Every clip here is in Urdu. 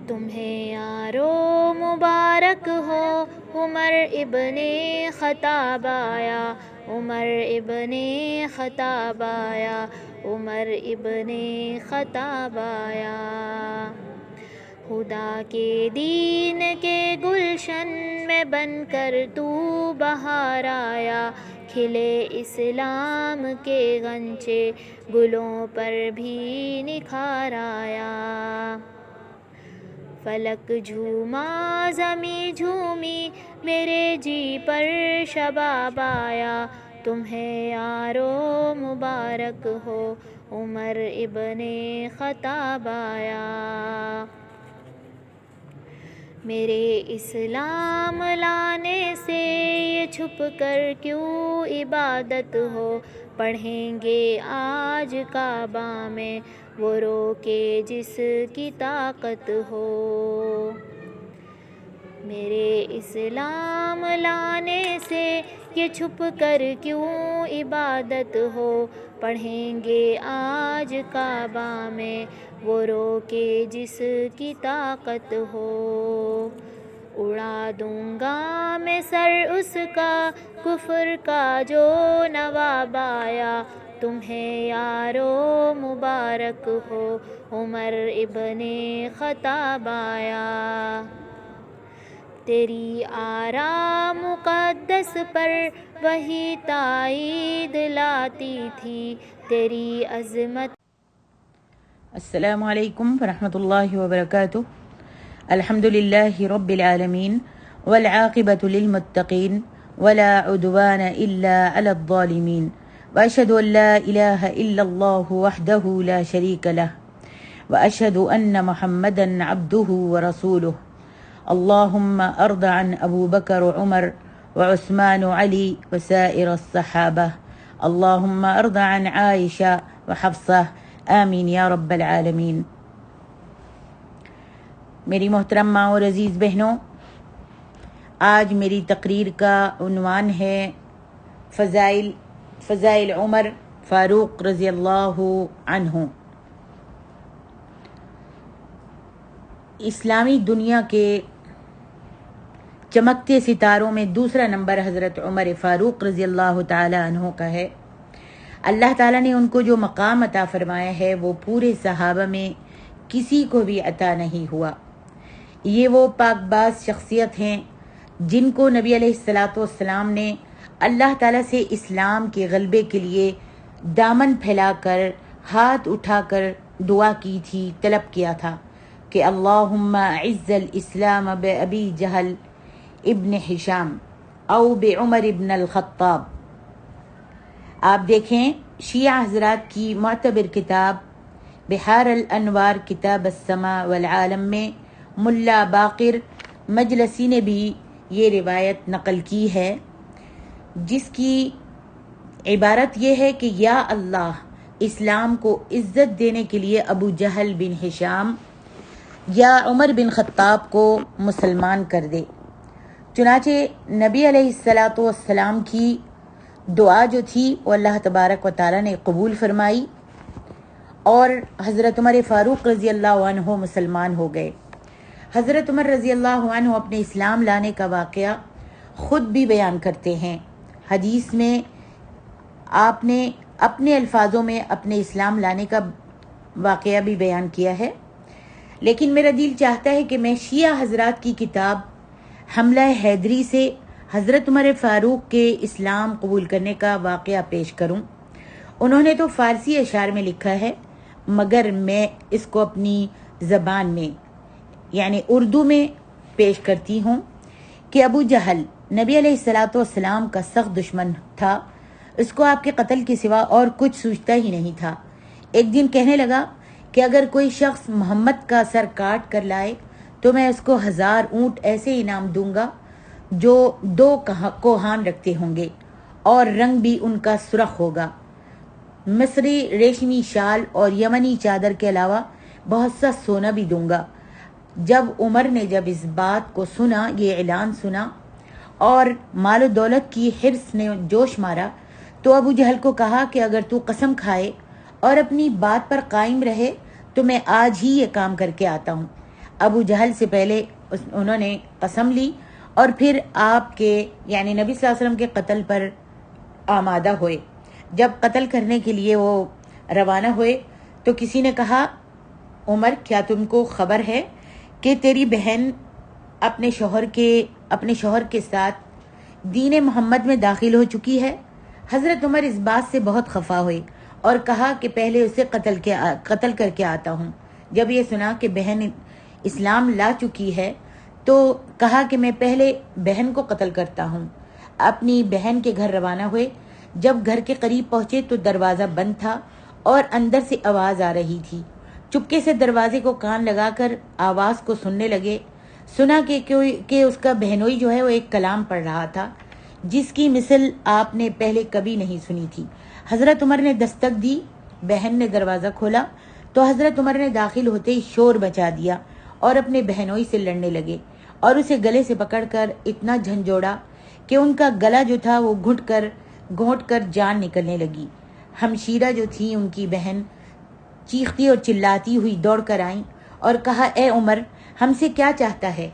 تمہیں یارو مبارک ہو عمر ابن خطاب آیا، عمر ابن خطاب آیا، عمر ابن خطاب آیا۔ خدا کے دین کے گلشن میں بن کر تو بہار آیا، کھلے اسلام کے غنچے گلوں پر بھی نکھار آیا۔ فلک جھوما زمیں جھومی میرے جی پر شباب آیا، تمہیں یارو مبارک ہو عمر ابن خطاب آیا۔ میرے اسلام لانے سے یہ چھپ کر کیوں عبادت ہو، پڑھیں گے آج کعبہ میں وہ رو کے جس کی طاقت ہو۔ میرے اسلام لانے سے یہ چھپ کر کیوں عبادت ہو، پڑھیں گے آج کعبہ میں وہ رو کے جس کی طاقت ہو۔ اڑا دوں گا میں سر اس کا کفر کا جو نواب آیا، تمہیں یارو مبارک ہو عمر ابن خطاب آیا۔ تیری آرا مقدس پر وہی تائید لاتی تھی، تیری عظمت۔ السلام علیکم ورحمۃ اللہ وبرکاتہ۔ الحمد للہ رب العالمین والعاقبۃ للمتقین ولا عدوان الا علی الظالمین، واشہد ان لا الہ الا اللہ وحدہ لا شریک لہ، واشہد ان محمدا عبدہ ورسولہ۔ اللہم ارض عن ابو بکر وعمر وعثمان وعلی وسائر الصحابہ، اللہم ارض عن عائشہ وحفصہ، آمین یا رب العالمین۔ میری محترم ماں اور عزیز بہنوں، آج میری تقریر کا عنوان ہے فضائل عمر فاروق رضی اللہ عنہ۔ اسلامی دنیا کے چمکتے ستاروں میں دوسرا نمبر حضرت عمر فاروق رضی اللہ تعالی عنہ کا ہے۔ اللہ تعالیٰ نے ان کو جو مقام عطا فرمایا ہے وہ پورے صحابہ میں کسی کو بھی عطا نہیں ہوا۔ یہ وہ پاک باز شخصیت ہیں جن کو نبی علیہ الصلاۃ والسلام نے اللہ تعالیٰ سے اسلام کے غلبے کے لیے دامن پھیلا کر، ہاتھ اٹھا کر دعا کی تھی، طلب کیا تھا کہ اللہم اعز الاسلام بابی جہل ابن ہشام او بعمر ابن الخطاب۔ آپ دیکھیں شیعہ حضرات کی معتبر کتاب بحار الانوار کتاب السماء والعالم میں ملا باقر مجلسی نے بھی یہ روایت نقل کی ہے، جس کی عبارت یہ ہے کہ یا اللہ اسلام کو عزت دینے کے لیے ابو جہل بن ہشام یا عمر بن خطاب کو مسلمان کر دے۔ چنانچہ نبی علیہ الصلاۃ والسلام کی دعا جو تھی وہ اللہ تبارک و تعالیٰ نے قبول فرمائی اور حضرت عمر فاروق رضی اللہ عنہ مسلمان ہو گئے۔ حضرت عمر رضی اللہ عنہ اپنے اسلام لانے کا واقعہ خود بھی بیان کرتے ہیں۔ حدیث میں آپ نے اپنے الفاظوں میں اپنے اسلام لانے کا واقعہ بھی بیان کیا ہے، لیکن میرا دل چاہتا ہے کہ میں شیعہ حضرات کی کتاب حملہ حیدری سے حضرت عمر فاروق کے اسلام قبول کرنے کا واقعہ پیش کروں۔ انہوں نے تو فارسی اشعار میں لکھا ہے، مگر میں اس کو اپنی زبان میں یعنی اردو میں پیش کرتی ہوں کہ ابو جہل نبی علیہ الصلاۃ والسلام کا سخت دشمن تھا، اس کو آپ کے قتل کے سوا اور کچھ سوچتا ہی نہیں تھا۔ ایک دن کہنے لگا کہ اگر کوئی شخص محمد کا سر کاٹ کر لائے تو میں اس کو 1000 اونٹ ایسے انعام دوں گا جو 2 کوہان رکھتے ہوں گے اور رنگ بھی ان کا سرخ ہوگا، مصری ریشمی شال اور یمنی چادر کے علاوہ بہت سا سونا بھی دوں گا۔ جب عمر نے اس بات کو سنا، یہ اعلان سنا اور مال و دولت کی حرص نے جوش مارا، تو ابو جہل کو کہا کہ اگر تو قسم کھائے اور اپنی بات پر قائم رہے تو میں آج ہی یہ کام کر کے آتا ہوں۔ ابو جہل سے پہلے انہوں نے قسم لی اور پھر آپ کے یعنی نبی صلی اللہ علیہ وسلم کے قتل پر آمادہ ہوئے۔ جب قتل کرنے کے لیے وہ روانہ ہوئے تو کسی نے کہا عمر کیا تم کو خبر ہے کہ تیری بہن اپنے شوہر کے ساتھ دین محمد میں داخل ہو چکی ہے؟ حضرت عمر اس بات سے بہت خفا ہوئے اور کہا کہ پہلے اسے قتل کر کے آتا ہوں۔ جب یہ سنا کہ بہن اسلام لا چکی ہے تو کہا کہ میں پہلے بہن کو قتل کرتا ہوں۔ اپنی بہن کے گھر روانہ ہوئے۔ جب گھر کے قریب پہنچے تو دروازہ بند تھا اور اندر سے آواز آ رہی تھی۔ چپکے سے دروازے کو کان لگا کر آواز کو سننے لگے۔ سنا کہ اس کا بہنوئی جو ہے وہ ایک کلام پڑھ رہا تھا جس کی مثل آپ نے پہلے کبھی نہیں سنی تھی۔ حضرت عمر نے دستک دی، بہن نے دروازہ کھولا تو حضرت عمر نے داخل ہوتے ہی شور مچا دیا اور اپنے بہنوئی سے لڑنے لگے اور اسے گلے سے پکڑ کر اتنا جھنجھوڑا کہ ان کا گلا جو تھا وہ گھونٹ کر جان نکلنے لگی۔ ہمشیرہ جو تھی ان کی بہن چیختی اور چلاتی ہوئی دوڑ کر آئیں اور کہا اے عمر ہم سے کیا چاہتا ہے؟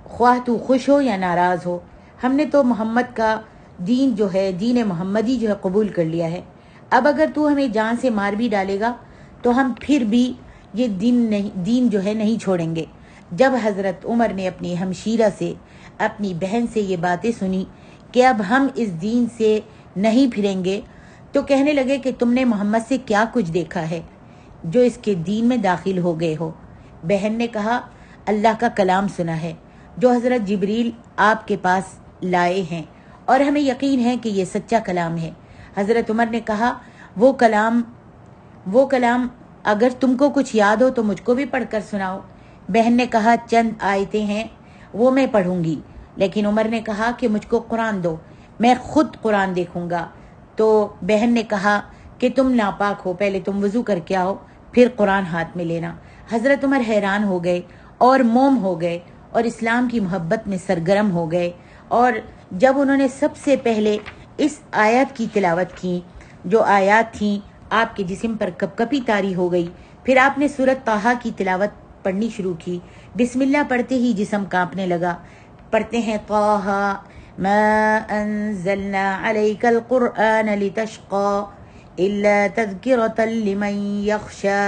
خواہ تو خوش ہو یا ناراض ہو، ہم نے تو محمد کا دین جو ہے دین محمدی جو ہے قبول کر لیا ہے۔ اب اگر تو ہمیں جان سے مار بھی ڈالے گا تو ہم پھر بھی یہ دین جو ہے نہیں چھوڑیں گے۔ جب حضرت عمر نے اپنی ہمشیرہ سے اپنی بہن سے یہ باتیں سنی کہ اب ہم اس دین سے نہیں پھریں گے تو کہنے لگے کہ تم نے محمد سے کیا کچھ دیکھا ہے جو اس کے دین میں داخل ہو گئے ہو؟ بہن نے کہا اللہ کا کلام سنا ہے جو حضرت جبریل آپ کے پاس لائے ہیں اور ہمیں یقین ہے کہ یہ سچا کلام ہے۔ حضرت عمر نے کہا وہ کلام اگر تم کو کچھ یاد ہو تو مجھ کو بھی پڑھ کر سناؤ۔ بہن نے کہا چند آیتیں ہیں وہ میں پڑھوں گی، لیکن عمر نے کہا کہ مجھ کو قرآن دو، میں خود قرآن دیکھوں گا۔ تو بہن نے کہا کہ تم ناپاک ہو، پہلے تم وضو کر کے آؤ پھر قرآن ہاتھ میں لینا۔ حضرت عمر حیران ہو گئے اور موم ہو گئے اور اسلام کی محبت میں سرگرم ہو گئے، اور جب انہوں نے سب سے پہلے اس آیات کی تلاوت کی جو آیات تھیں آپ کے جسم پر کپ کپی طاری ہو گئی۔ پھر آپ نے سورۃ طٰہٰ کی تلاوت پڑھنی شروع کی۔ بسم اللہ پڑھتے ہی جسم کانپنے لگا۔ پڑھتے ہیں طٰہٰ ما انزلنا علیک القرآن لتشقى الا تذکرۃ لمن یخشی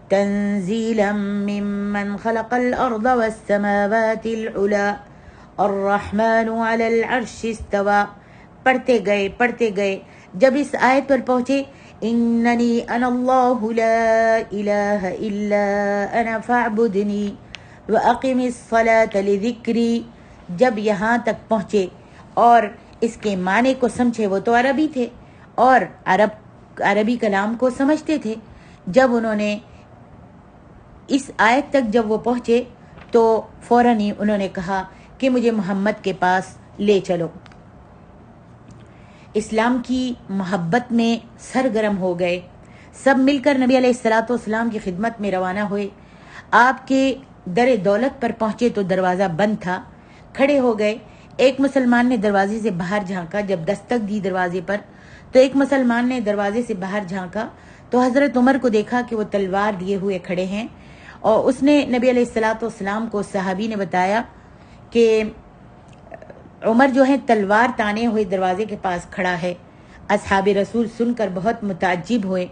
تنزیلا ممن خلق الارض والسماوات العلی الرحمن علی العرش استوى۔ پڑھتے گئے جب اس آیت پر پہنچے اننی انا اللہ لا الہ الا انا فاعبدنی واقم الصلاۃ لذکری، جب یہاں تک پہنچے اور اس کے معنی کو سمجھے، وہ تو عربی تھے اور عربی کلام کو سمجھتے تھے۔ جب انہوں نے اس آیت تک جب وہ پہنچے تو فوراً ہی انہوں نے کہا کہ مجھے محمد کے پاس لے چلو۔ اسلام کی محبت میں سرگرم ہو گئے۔ سب مل کر نبی علیہ الصلاۃ والسلام کی خدمت میں روانہ ہوئے۔ آپ کے در دولت پر پہنچے تو دروازہ بند تھا۔ کھڑے ہو گئے۔ ایک مسلمان نے دروازے سے باہر جھانکا۔ جب دستک دی دروازے پر تو ایک مسلمان نے دروازے سے باہر جھانکا تو حضرت عمر کو دیکھا کہ وہ تلوار لیے ہوئے کھڑے ہیں، اور اس نے نبی علیہ الصلاۃ والسلام کو صحابی نے بتایا کہ عمر جو ہے تلوار تانے ہوئے دروازے کے پاس کھڑا ہے۔ اصحاب رسول سن کر بہت متعجب ہوئے۔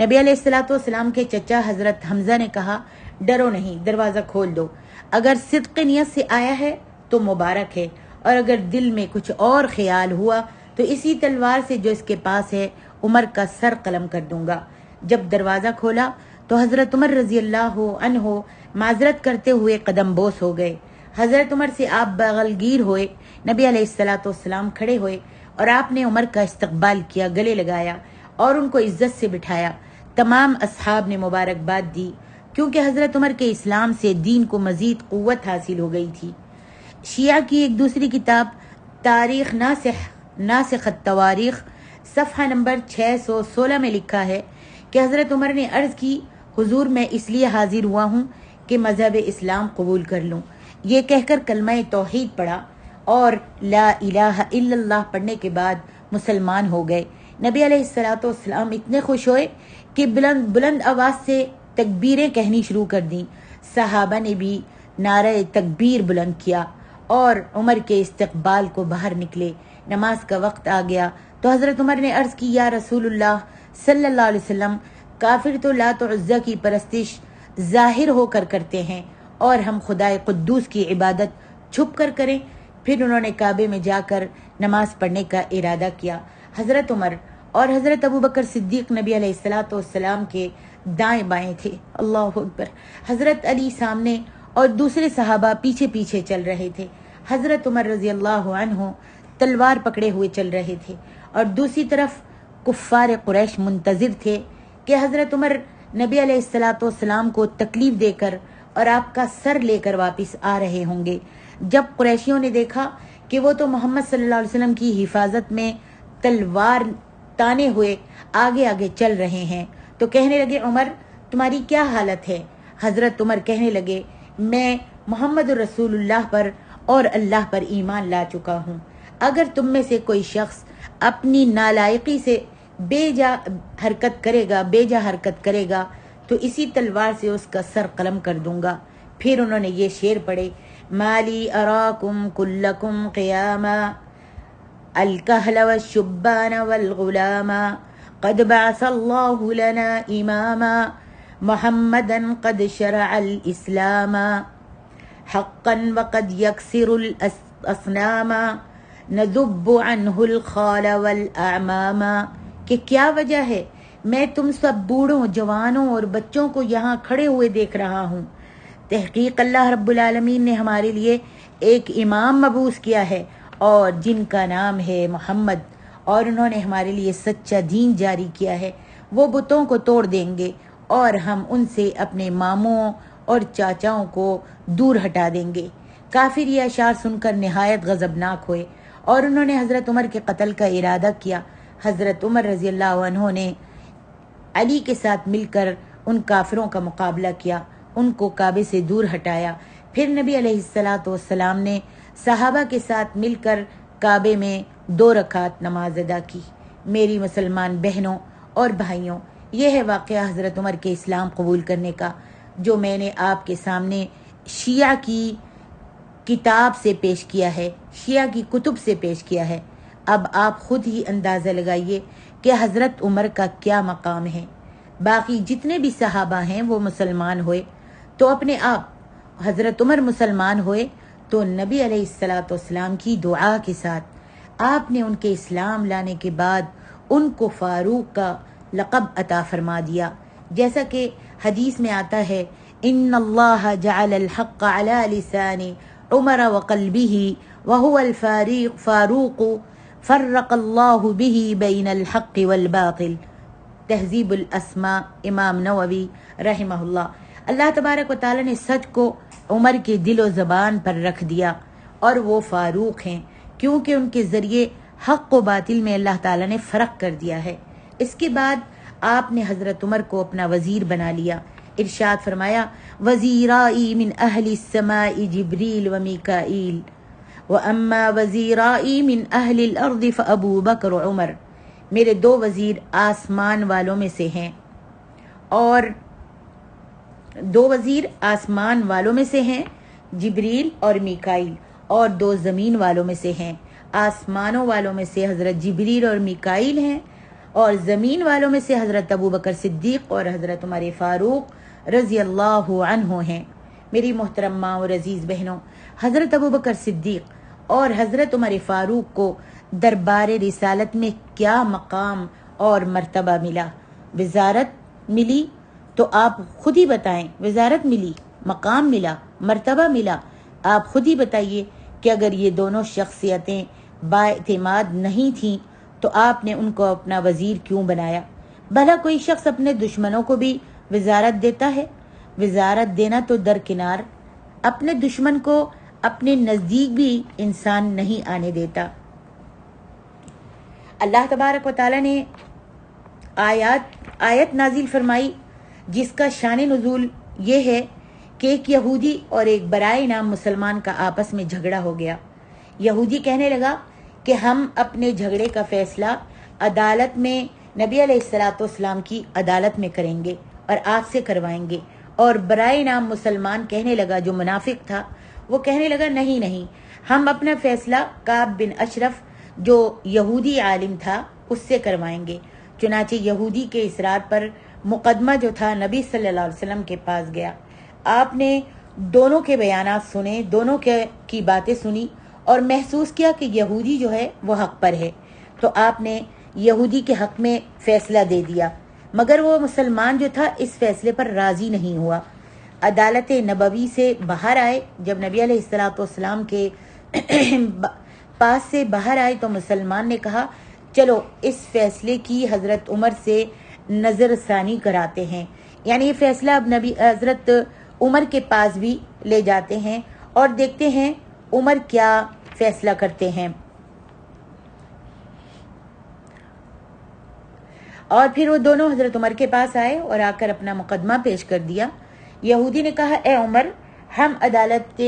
نبی علیہ الصلاۃ والسلام کے چچا حضرت حمزہ نے کہا ڈرو نہیں، دروازہ کھول دو، اگر صدق نیت سے آیا ہے تو مبارک ہے، اور اگر دل میں کچھ اور خیال ہوا تو اسی تلوار سے جو اس کے پاس ہے عمر کا سر قلم کر دوں گا۔ جب دروازہ کھولا تو حضرت عمر رضی اللہ عنہ معذرت کرتے ہوئے قدم بوس ہو گئے۔ حضرت عمر سے آپ بغلگیر ہوئے۔ نبی علیہ الصلاۃ والسلام کھڑے ہوئے اور آپ نے عمر کا استقبال کیا، گلے لگایا اور ان کو عزت سے بٹھایا۔ تمام اصحاب نے مبارکباد دی کیونکہ حضرت عمر کے اسلام سے دین کو مزید قوت حاصل ہو گئی تھی۔ شیعہ کی ایک دوسری کتاب تاریخ ناسخ التواریخ صفحہ نمبر 616 میں لکھا ہے کہ حضرت عمر نے عرض کی حضور میں اس لیے حاضر ہوا ہوں کہ مذہب اسلام قبول کر لوں۔ یہ کہہ کر کلمہ توحید پڑھا اور لا الہ الا اللہ پڑھنے کے بعد مسلمان ہو گئے۔ نبی علیہ الصلاۃ والسلام اتنے خوش ہوئے کہ بلند آواز سے تکبیریں کہنی شروع کر دیں۔ صحابہ نے بھی نعرہ تکبیر بلند کیا اور عمر کے استقبال کو باہر نکلے۔ نماز کا وقت آ گیا تو حضرت عمر نے عرض کی، یا رسول اللہ صلی اللہ علیہ وسلم، کافر تو لات و عزا کی پرستش ظاہر ہو کر کرتے ہیں اور ہم خدائے قدوس کی عبادت چھپ کر کریں۔ پھر انہوں نے کعبے میں جا کر نماز پڑھنے کا ارادہ کیا۔ حضرت عمر اور حضرت ابوبکر صدیق نبی علیہ الصلوۃ والسلام کے دائیں بائیں تھے۔ اللہ اکبر۔ حضرت علی سامنے اور دوسرے صحابہ پیچھے پیچھے چل رہے تھے۔ حضرت عمر رضی اللہ عنہ تلوار پکڑے ہوئے چل رہے تھے اور دوسری طرف کفار قریش منتظر تھے کہ حضرت عمر نبی علیہ الصلوۃ والسلام کو تکلیف دے کر اور آپ کا سر لے کر واپس آ رہے ہوں گے۔ جب قریشیوں نے دیکھا کہ وہ تو محمد صلی اللہ علیہ وسلم کی حفاظت میں تلوار تانے ہوئے آگے آگے چل رہے ہیں تو کہنے لگے، عمر تمہاری کیا حالت ہے؟ حضرت عمر کہنے لگے، میں محمد رسول اللہ پر اور اللہ پر ایمان لا چکا ہوں۔ اگر تم میں سے کوئی شخص اپنی نالائقی سے بے جا حرکت کرے گا تو اسی تلوار سے اس کا سر قلم کر دوں گا۔ پھر انہوں نے یہ شعر پڑھے، مالی اراکم کلکم قیاما الکہل والشبان والغلاما قد بعث اللہ لنا اماما محمدا قد شرع الاسلام حقا وقد یکسر الاصنام نذب عنہ الخال والاعمام۔ کہ کیا وجہ ہے میں تم سب بوڑھوں، جوانوں اور بچوں کو یہاں کھڑے ہوئے دیکھ رہا ہوں؟ تحقیق اللہ رب العالمین نے ہمارے لیے ایک امام مبعوث کیا ہے اور جن کا نام ہے محمد، اور انہوں نے ہمارے لیے سچا دین جاری کیا ہے۔ وہ بتوں کو توڑ دیں گے اور ہم ان سے اپنے ماموں اور چاچاؤں کو دور ہٹا دیں گے۔ کافر یہ اشعار سن کر نہایت غضبناک ہوئے اور انہوں نے حضرت عمر کے قتل کا ارادہ کیا۔ حضرت عمر رضی اللہ عنہ نے علی کے ساتھ مل کر ان کافروں کا مقابلہ کیا، ان کو کعبے سے دور ہٹایا۔ پھر نبی علیہ الصلوۃ والسلام نے صحابہ کے ساتھ مل کر کعبے میں 2 رکعت نماز ادا کی۔ میری مسلمان بہنوں اور بھائیوں، یہ ہے واقعہ حضرت عمر کے اسلام قبول کرنے کا، جو میں نے آپ کے سامنے شیعہ کی کتاب سے پیش کیا ہے، شیعہ کی کتب سے پیش کیا ہے۔ اب آپ خود ہی اندازہ لگائیے کہ حضرت عمر کا کیا مقام ہے۔ باقی جتنے بھی صحابہ ہیں وہ مسلمان ہوئے تو اپنے آپ، حضرت عمر مسلمان ہوئے تو نبی علیہ الصلوۃ والسلام کی دعا کے ساتھ آپ نے ان کے اسلام لانے کے بعد ان کو فاروق کا لقب عطا فرما دیا، جیسا کہ حدیث میں آتا ہے، ان اللہ جعل الحق علی لسان عمر وقلبہ وهو الفاروق فرق اللہ به بین الحق والباطل۔ تہذیب الاسماء، امام نووی رحمہ اللہ۔ اللہ تبارک و تعالی نے سچ کو عمر کے دل و زبان پر رکھ دیا اور وہ فاروق ہیں کیونکہ ان کے ذریعے حق و باطل میں اللہ تعالی نے فرق کر دیا ہے۔ اس کے بعد آپ نے حضرت عمر کو اپنا وزیر بنا لیا۔ ارشاد فرمایا، وزیرائی من اہل السماء جبریل و میکائیل واما وزیرائی من اہل الارض فابو بکر عمر۔ میرے 2 وزیر آسمان والوں میں سے ہیں اور 2 وزیر آسمان والوں میں سے ہیں، جبریل اور میکائیل، اور 2 زمین والوں میں سے ہیں۔ آسمانوں والوں میں سے حضرت جبریل اور میکائیل ہیں اور زمین والوں میں سے حضرت ابوبکر صدیق اور حضرت عمر فاروق رضی اللہ عنہ ہیں۔ میری محترم ماں اور عزیز بہنوں، حضرت ابوبکر صدیق اور حضرت عمر فاروق کو دربار رسالت میں کیا مقام اور مرتبہ ملا؟ وزارت ملی تو آپ خود ہی بتائیں، وزارت ملی، مقام ملا، مرتبہ ملا، آپ خود ہی بتائیے کہ اگر یہ دونوں شخصیتیں بااعتماد نہیں تھیں تو آپ نے ان کو اپنا وزیر کیوں بنایا؟ بھلا کوئی شخص اپنے دشمنوں کو بھی وزارت دیتا ہے؟ وزارت دینا تو درکنار، اپنے دشمن کو اپنے نزدیک بھی انسان نہیں آنے دیتا۔ اللہ تبارک و تعالی نے آیت نازل فرمائی جس کا شان نزول یہ ہے کہ ایک یہودی اور ایک برائے نام مسلمان کا آپس میں جھگڑا ہو گیا۔ یہودی کہنے لگا کہ ہم اپنے جھگڑے کا فیصلہ عدالت میں، نبی علیہ الصلوۃ والسلام کی عدالت میں کریں گے اور آپ سے کروائیں گے، اور برائے نام مسلمان کہنے لگا، جو منافق تھا وہ کہنے لگا نہیں نہیں، ہم اپنا فیصلہ کعب بن اشرف جو یہودی عالم تھا اس سے کروائیں گے۔ چنانچہ یہودی کے اصرار پر مقدمہ جو تھا نبی صلی اللہ علیہ وسلم کے پاس گیا۔ آپ نے دونوں کے بیانات سنے، دونوں کی باتیں سنی اور محسوس کیا کہ یہودی جو ہے وہ حق پر ہے، تو آپ نے یہودی کے حق میں فیصلہ دے دیا، مگر وہ مسلمان جو تھا اس فیصلے پر راضی نہیں ہوا۔ عدالت نبوی سے باہر آئے، جب نبی علیہ الصلوۃ والسلام کے پاس سے باہر آئے تو مسلمان نے کہا چلو اس فیصلے کی حضرت عمر سے نظر ثانی کراتے ہیں، یعنی یہ فیصلہ اب نبی حضرت عمر کے پاس بھی لے جاتے ہیں اور دیکھتے ہیں عمر کیا فیصلہ کرتے ہیں۔ اور پھر وہ دونوں حضرت عمر کے پاس آئے اور آ کر اپنا مقدمہ پیش کر دیا۔ یہودی نے کہا اے عمر، ہم عدالت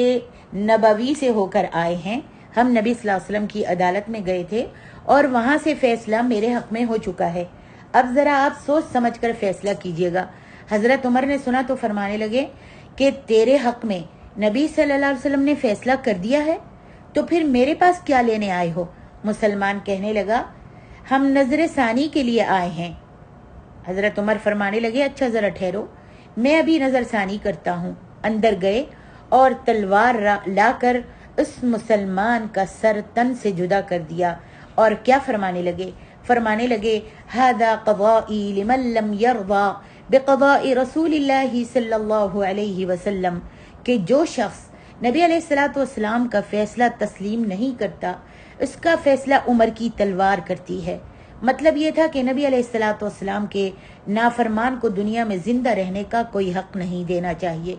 نبوی سے ہو کر آئے ہیں، ہم نبی صلی اللہ علیہ وسلم کی عدالت میں گئے تھے اور وہاں سے فیصلہ میرے حق میں ہو چکا ہے، اب ذرا آپ سوچ سمجھ کر فیصلہ کیجیے گا۔ حضرت عمر نے سنا تو فرمانے لگے کہ تیرے حق میں نبی صلی اللہ علیہ وسلم نے فیصلہ کر دیا ہے، تو پھر میرے پاس کیا لینے آئے ہو؟ مسلمان کہنے لگا ہم نظر ثانی کے لیے آئے ہیں۔ حضرت عمر فرمانے لگے اچھا ذرا ٹھہرو، میں ابھی نظر ثانی کرتا ہوں۔ اندر گئے اور تلوار لا کر اس مسلمان کا سر تن سے جدا کر دیا، اور کیا فرمانے لگے ھذا قضائی لمن لم یرضى بقضاء رسول اللہ صلی اللہ علیہ وسلم، کہ جو شخص نبی علیہ الصلوۃ والسلام کا فیصلہ تسلیم نہیں کرتا اس کا فیصلہ عمر کی تلوار کرتی ہے۔ مطلب یہ تھا کہ نبی علیہ الصلوۃ والسلام کے نافرمان کو دنیا میں زندہ رہنے کا کوئی حق نہیں دینا چاہیے۔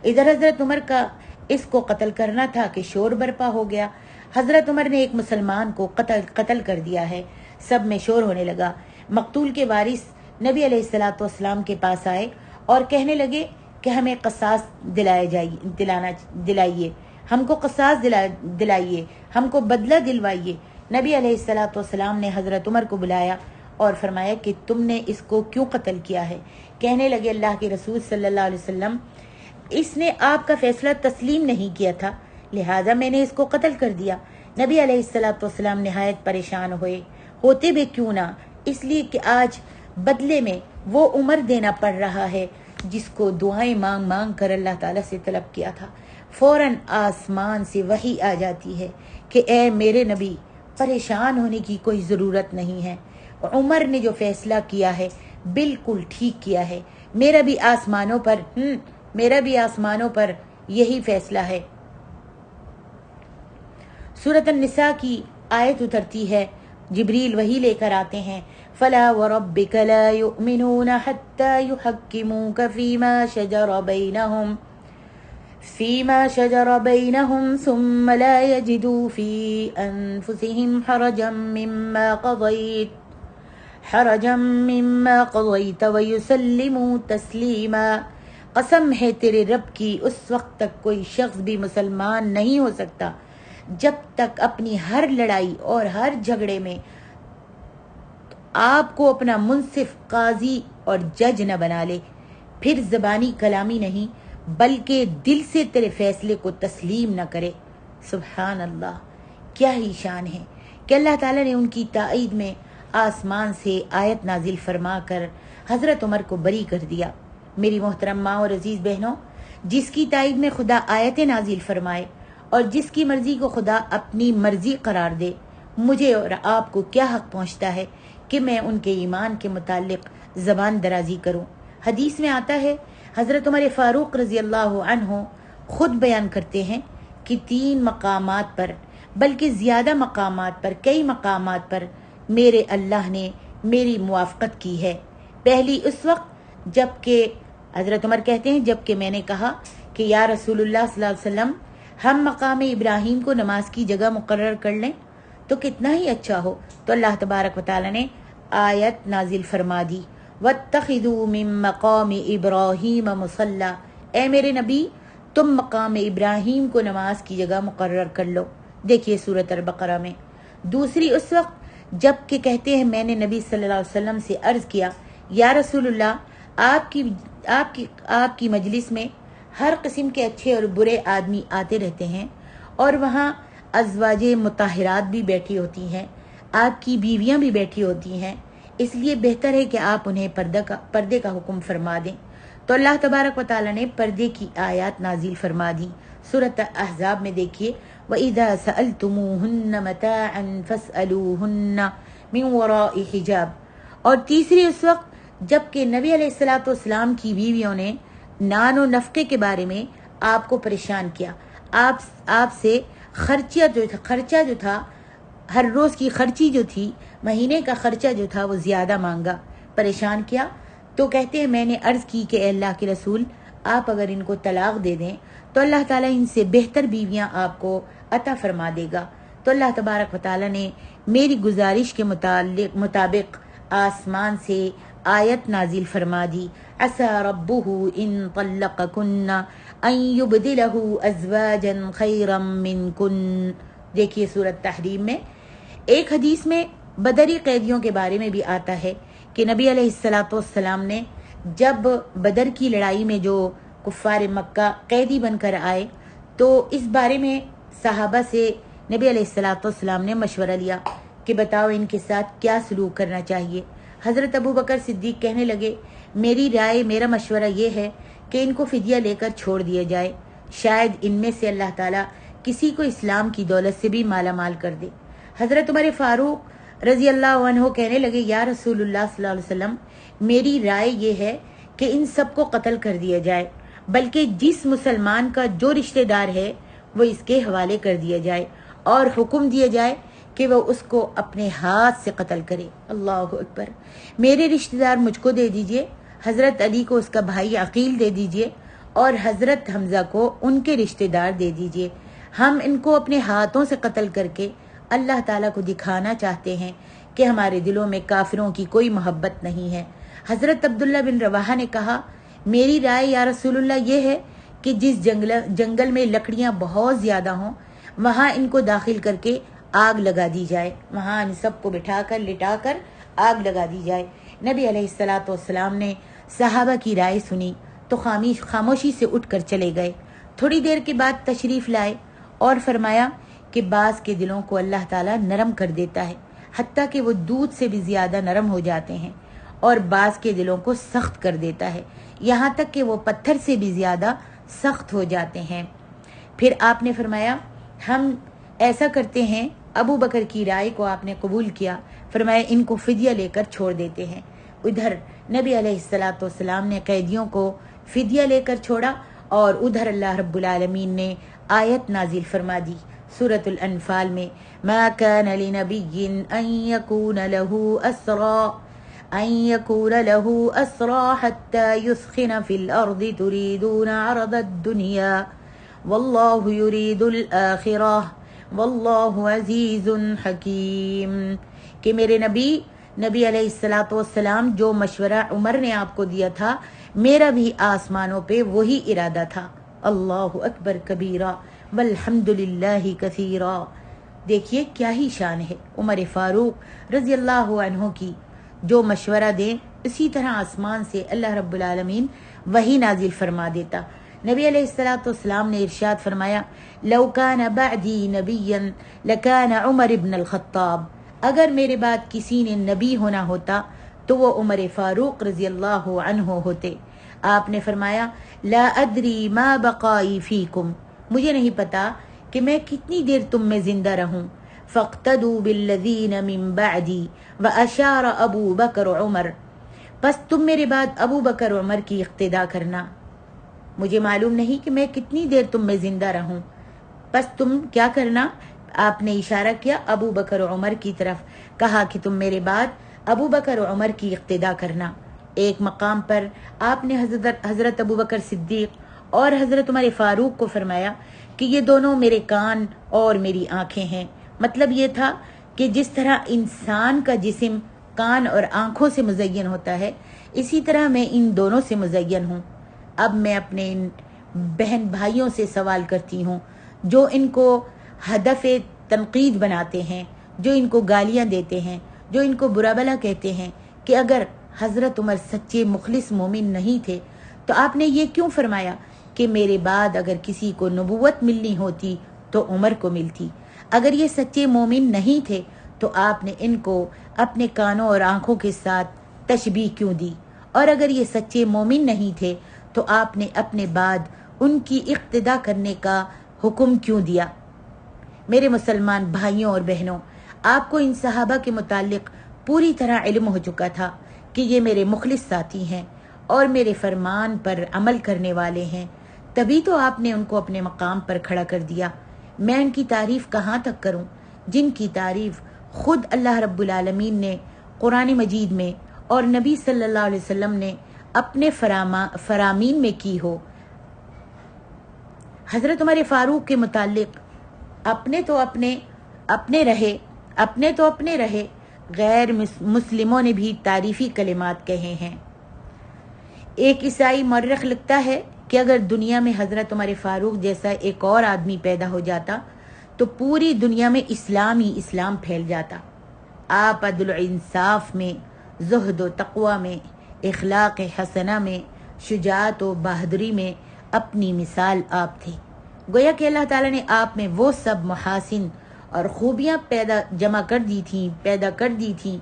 ادھر حضرت عمر کا اس کو قتل کرنا تھا کہ شور برپا ہو گیا، حضرت عمر نے ایک مسلمان کو قتل کر دیا ہے، سب میں شور ہونے لگا۔ مقتول کے وارث نبی علیہ الصلوۃ والسلام کے پاس آئے اور کہنے لگے کہ ہمیں قصاص دلائیے، ہم کو قصاص دلائیے، ہم کو بدلہ دلوائیے۔ نبی علیہ الصلوۃ والسلام نے حضرت عمر کو بلایا اور فرمایا کہ تم نے اس کو کیوں قتل کیا ہے؟ کہنے لگے اللہ کے رسول صلی اللہ علیہ وسلم، اس نے آپ کا فیصلہ تسلیم نہیں کیا تھا، لہذا میں نے اس کو قتل کر دیا۔ نبی علیہ الصلوۃ والسلام نہایت پریشان ہوتے بھی کیوں نہ، اس لیے کہ آج بدلے میں وہ عمر دینا پڑ رہا ہے جس کو دعائیں مانگ مانگ کر اللہ تعالیٰ سے طلب کیا تھا۔ فوراً آسمان سے وحی آ جاتی ہے کہ اے میرے نبی، پریشان ہونے کی کوئی ضرورت نہیں ہے، عمر نے جو فیصلہ کیا ہے بالکل ٹھیک کیا ہے، میرا بھی آسمانوں پر یہی فیصلہ ہے۔ سورۃ النساء کی آیت اترتی ہے، جبریل وحی لے کر آتے ہیں، فلا وربک لا یؤمنون حتی یحکموک فیما شجر بینہم ثم لا یجدوا فی انفسہم حرجا مما قضیت ویسلموا تسلیما۔ قسم ہے تیرے رب کی، اس وقت تک کوئی شخص بھی مسلمان نہیں ہو سکتا جب تک اپنی ہر لڑائی اور ہر جھگڑے میں آپ کو اپنا منصف، قاضی اور جج نہ بنا لے، پھر زبانی کلامی نہیں بلکہ دل سے تیرے فیصلے کو تسلیم نہ کرے۔ سبحان اللہ، کیا ہی شان ہے کہ اللہ تعالیٰ نے ان کی تائید میں آسمان سے آیت نازل فرما کر حضرت عمر کو بری کر دیا۔ میری محترم ماں اور عزیز بہنوں، جس کی تائید میں خدا آیتیں نازل فرمائے اور جس کی مرضی کو خدا اپنی مرضی قرار دے، مجھے اور آپ کو کیا حق پہنچتا ہے کہ میں ان کے ایمان کے متعلق زبان درازی کروں؟ حدیث میں آتا ہے، حضرت عمر فاروق رضی اللہ عنہ خود بیان کرتے ہیں کہ 3 مقامات پر، بلکہ زیادہ مقامات پر، کئی مقامات پر میرے اللہ نے میری موافقت کی ہے۔ پہلی اس وقت جب کہ حضرت عمر کہتے ہیں جب کہ میں نے کہا کہ یا رسول اللہ صلی اللہ علیہ وسلم، ہم مقام ابراہیم کو نماز کی جگہ مقرر کر لیں تو کتنا ہی اچھا ہو، تو اللہ تبارک و تعالی نے آیت نازل فرما دی، وَاتَّخِذُوا مِن مَقَامِ إِبْرَاهِيمَ مُصَلًّى، اے میرے نبی تم مقام ابراہیم کو نماز کی جگہ مقرر کر لو۔ دیکھیے سورۃ البقرہ میں۔ دوسری اس وقت جب کہ کہتے ہیں میں نے نبی صلی اللہ علیہ وسلم سے عرض کیا یا رسول اللہ، آپ کی آپ کی مجلس میں ہر قسم کے اچھے اور برے آدمی آتے رہتے ہیں، اور وہاں ازواج مطہرات بھی بیٹھی ہوتی ہیں، آپ کی بیویاں بھی بیٹھی ہوتی ہیں، اس لیے بہتر ہے کہ آپ انہیں پردے کا حکم فرما دیں۔ تو اللہ تبارک و تعالیٰ نے پردے کی آیات نازل فرما دی۔ سورۃ احزاب میں دیکھیے، وَإِذَا سَأَلْتُمُوهُنَّ مَتَاعًا فَاسْأَلُوهُنَّ مِنْ وَرَاءِ حِجَاب۔ اور تیسری اس وقت جب کہ نبی علیہ الصلاۃ والسلام کی بیویوں نے نان و نفقے کے بارے میں آپ کو پریشان کیا، آپ سے خرچہ جو تھا، ہر روز کی خرچی جو تھی، مہینے کا خرچہ جو تھا وہ زیادہ مانگا، پریشان کیا۔ تو کہتے ہیں میں نے عرض کی کہ اے اللہ کے رسول، آپ اگر ان کو طلاق دے دیں تو اللہ تعالیٰ ان سے بہتر بیویاں آپ کو عطا فرما دے گا۔ تو اللہ تبارک و تعالیٰ نے میری گزارش کے مطابق آسمان سے آیت نازل فرما دی، عسى ربه ان طلقكن ان يبدله ازواجا خيرا منكن۔ دیکھیے سورۃ تحریم میں ایک حدیث میں بدری قیدیوں کے بارے میں بھی آتا ہے کہ نبی علیہ الصلاۃ والسلام نے جب بدر کی لڑائی میں جو کفار مکہ قیدی بن کر آئے تو اس بارے میں صحابہ سے نبی علیہ الصلاۃ والسلام نے مشورہ لیا کہ بتاؤ ان کے ساتھ کیا سلوک کرنا چاہیے۔ حضرت ابو بکر صدیق کہنے لگے، میری رائے، میرا مشورہ یہ ہے کہ ان کو فدیہ لے کر چھوڑ دیا جائے، شاید ان میں سے اللہ تعالیٰ کسی کو اسلام کی دولت سے بھی مالا مال کر دے۔ حضرت عمر فاروق رضی اللہ عنہ کہنے لگے، یا رسول اللہ صلی اللہ علیہ وسلم، میری رائے یہ ہے کہ ان سب کو قتل کر دیا جائے، بلکہ جس مسلمان کا جو رشتہ دار ہے وہ اس کے حوالے کر دیا جائے اور حکم دیا جائے کہ وہ اس کو اپنے ہاتھ سے قتل کرے۔ اللہ اکبر۔ میرے رشتہ دار مجھ کو دے دیجئے، حضرت علی کو اس کا بھائی عقیل دے دیجئے، اور حضرت حمزہ کو ان کے رشتہ دار دے دیجئے۔ ہم ان کو اپنے ہاتھوں سے قتل کر کے اللہ تعالیٰ کو دکھانا چاہتے ہیں کہ ہمارے دلوں میں کافروں کی کوئی محبت نہیں ہے۔ حضرت عبداللہ بن رواحہ نے کہا، میری رائے یا رسول اللہ یہ ہے کہ جس جنگل میں لکڑیاں بہت زیادہ ہوں وہاں ان کو داخل کر کے آگ لگا دی جائے، وہاں ان سب کو بٹھا کر لٹا کر آگ لگا دی جائے۔ نبی علیہ الصلاۃ والسلام نے صحابہ کی رائے سنی تو خاموشی سے اٹھ کر چلے گئے۔ تھوڑی دیر کے بعد تشریف لائے اور فرمایا کہ بعض کے دلوں کو اللہ تعالیٰ نرم کر دیتا ہے، حتیٰ کہ وہ دودھ سے بھی زیادہ نرم ہو جاتے ہیں، اور بعض کے دلوں کو سخت کر دیتا ہے، یہاں تک کہ وہ پتھر سے بھی زیادہ سخت ہو جاتے ہیں۔ پھر آپ نے فرمایا، ہم ایسا کرتے ہیں، ابو بکر کی رائے کو آپ نے قبول کیا، فرمایا ان کو فدیہ لے کر چھوڑ دیتے ہیں۔ ادھر نبی علیہ الصلاۃ والسلام نے قیدیوں کو فدیہ لے کر چھوڑا، اور ادھر اللہ رب العالمین نے آیت نازل فرما دی سورۃ الانفال میں، ما كان لنبی ان يكون له اسرى حتى يثخن في الارض تريدون عرض الدنيا والله يريد الآخرة والله عزیز حکیم۔ کہ میرے نبی علیہ الصلاۃ والسلام جو مشورہ عمر نے آپ کو دیا تھا، میرا بھی آسمانوں پہ وہی ارادہ تھا۔ اللہ اکبر کبیرہ والحمد للہ کثیرہ۔ دیکھیے کیا ہی شان ہے عمر فاروق رضی اللہ عنہ کی، جو مشورہ دیں اسی طرح آسمان سے اللہ رب العالمین وہی نازل فرما دیتا۔ نبی علیہ الصلاۃ والسلام نے ارشاد فرمایا، لو کان بعدی نبیا لکان عمر بن الخطاب، اگر میرے بعد کسی نے نبی ہونا ہوتا تو وہ عمر فاروق رضی اللہ عنہ ہوتے۔ آپ نے فرمایا، لا ادری ما بقائی فیکم، مجھے نہیں پتا کہ میں کتنی دیر تم میں زندہ رہوں۔ فاقتدوا بالذین من بعدی واشار ابو بکر عمر، بس تم میرے بعد ابو بکر عمر کی اقتدا کرنا، مجھے معلوم نہیں کہ میں کتنی دیر تم میں زندہ رہوں، بس تم کیا کرنا۔ آپ نے اشارہ کیا ابو بکر عمر کی طرف، کہا کہ تم میرے بعد ابو بکر عمر کی اقتدا کرنا۔ ایک مقام پر آپ نے حضرت ابو بکر صدیق اور حضرت عمر فاروق کو فرمایا کہ یہ دونوں میرے کان اور میری آنکھیں ہیں۔ مطلب یہ تھا کہ جس طرح انسان کا جسم کان اور آنکھوں سے مزین ہوتا ہے، اسی طرح میں ان دونوں سے مزین ہوں۔ اب میں اپنے ان بہن بھائیوں سے سوال کرتی ہوں جو ان کو ہدف تنقید بناتے ہیں، جو ان کو گالیاں دیتے ہیں، جو ان کو برا بھلا کہتے ہیں، کہ اگر حضرت عمر سچے مخلص مومن نہیں تھے تو آپ نے یہ کیوں فرمایا کہ میرے بعد اگر کسی کو نبوت ملنی ہوتی تو عمر کو ملتی؟ اگر یہ سچے مومن نہیں تھے تو آپ نے ان کو اپنے کانوں اور آنکھوں کے ساتھ تشبیہ کیوں دی؟ اور اگر یہ سچے مومن نہیں تھے تو آپ نے اپنے بعد ان کی اقتدا کرنے کا حکم کیوں دیا؟ میرے مسلمان بھائیوں اور بہنوں، آپ کو ان صحابہ کے متعلق پوری طرح علم ہو چکا تھا کہ یہ میرے مخلص ساتھی ہیں اور میرے فرمان پر عمل کرنے والے ہیں، تبھی تو آپ نے ان کو اپنے مقام پر کھڑا کر دیا۔ میں ان کی تعریف کہاں تک کروں جن کی تعریف خود اللہ رب العالمین نے قرآن مجید میں اور نبی صلی اللہ علیہ وسلم نے اپنے فرامین میں کی ہو۔ حضرت عمر فاروق کے متعلق اپنے تو اپنے رہے غیر مسلموں نے بھی تعریفی کلمات کہے ہیں۔ ایک عیسائی مورخ لکھتا ہے کہ اگر دنیا میں حضرت عمر فاروق جیسا ایک اور آدمی پیدا ہو جاتا تو پوری دنیا میں اسلام ہی اسلام پھیل جاتا۔ آپ عدل و انصاف میں، زہد و تقوی میں، اخلاق حسنہ میں، شجاعت و بہادری میں اپنی مثال آپ تھے۔ گویا کہ اللہ تعالیٰ نے آپ میں وہ سب محاسن اور خوبیاں پیدا کر دی تھیں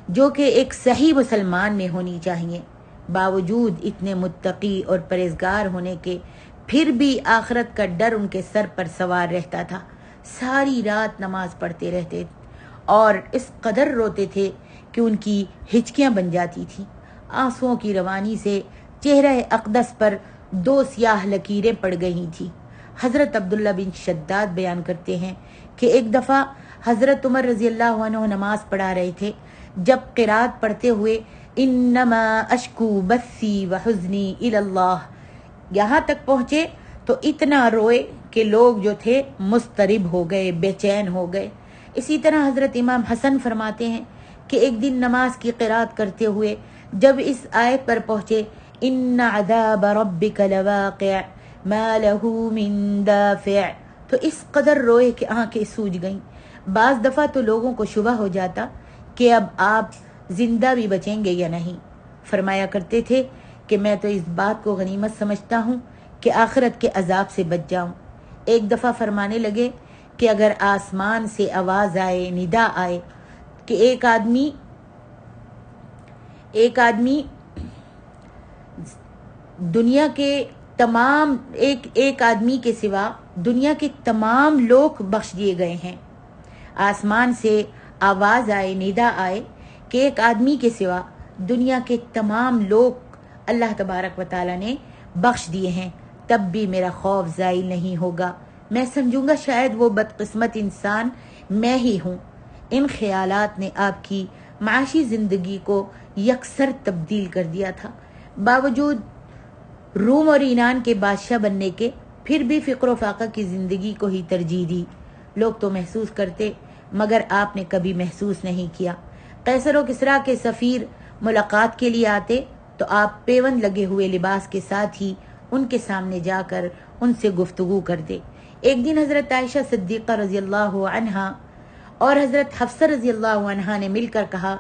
جو کہ ایک صحیح مسلمان میں ہونی چاہیے۔ باوجود اتنے متقی اور پرہیزگار ہونے کے پھر بھی آخرت کا ڈر ان کے سر پر سوار رہتا تھا۔ ساری رات نماز پڑھتے رہتے اور اس قدر روتے تھے کہ ان کی ہچکیاں بن جاتی تھیں۔ آنسوؤں کی روانی سے چہرہ اقدس پر 2 سیاہ لکیریں پڑ گئی تھیں۔ حضرت عبداللہ بن شداد بیان کرتے ہیں کہ ایک دفعہ حضرت عمر رضی اللہ عنہ نماز پڑھا رہے تھے، جب قرات پڑھتے ہوئے انما اشکو بثی وحزنی الی اللہ یہاں تک پہنچے تو اتنا روئے کہ لوگ جو تھے مضطرب ہو گئے، بے چین ہو گئے۔ اسی طرح حضرت امام حسن فرماتے ہیں کہ ایک دن نماز کی قرات کرتے ہوئے جب اس آیت پر پہنچے ان عذاب ربک لواقع ما له من دافع تو اس قدر روئے کہ آنکھیں سوج گئیں۔ بعض دفعہ تو لوگوں کو شبہ ہو جاتا کہ اب آپ زندہ بھی بچیں گے یا نہیں۔ فرمایا کرتے تھے کہ میں تو اس بات کو غنیمت سمجھتا ہوں کہ آخرت کے عذاب سے بچ جاؤں۔ ایک دفعہ فرمانے لگے کہ اگر آسمان سے آواز آئے، ندا آئے کہ ایک آدمی دنیا کے تمام ایک آدمی کے سوا دنیا کے تمام لوگ بخش دیے گئے ہیں، آسمان سے آواز آئے، ندا آئے کہ ایک آدمی کے سوا دنیا کے تمام لوگ اللہ تبارک و تعالیٰ نے بخش دیے ہیں، تب بھی میرا خوف زائل نہیں ہوگا۔ میں سمجھوں گا شاید وہ بدقسمت انسان میں ہی ہوں۔ ان خیالات نے آپ کی معاشی زندگی کو یکسر تبدیل کر دیا تھا۔ باوجود روم اور ایران کے بادشاہ بننے کے پھر بھی فقر و فاقہ کی زندگی کو ہی ترجیح دی۔ لوگ تو محسوس کرتے مگر آپ نے کبھی محسوس نہیں کیا۔ قیصر و کسریٰ کے سفیر ملاقات کے لیے آتے تو آپ پیوند لگے ہوئے لباس کے ساتھ ہی ان کے سامنے جا کر ان سے گفتگو کرتے۔ ایک دن حضرت عائشہ صدیقہ رضی اللہ عنہا اور حضرت حفصہ رضی اللہ عنہا نے مل کر کہا،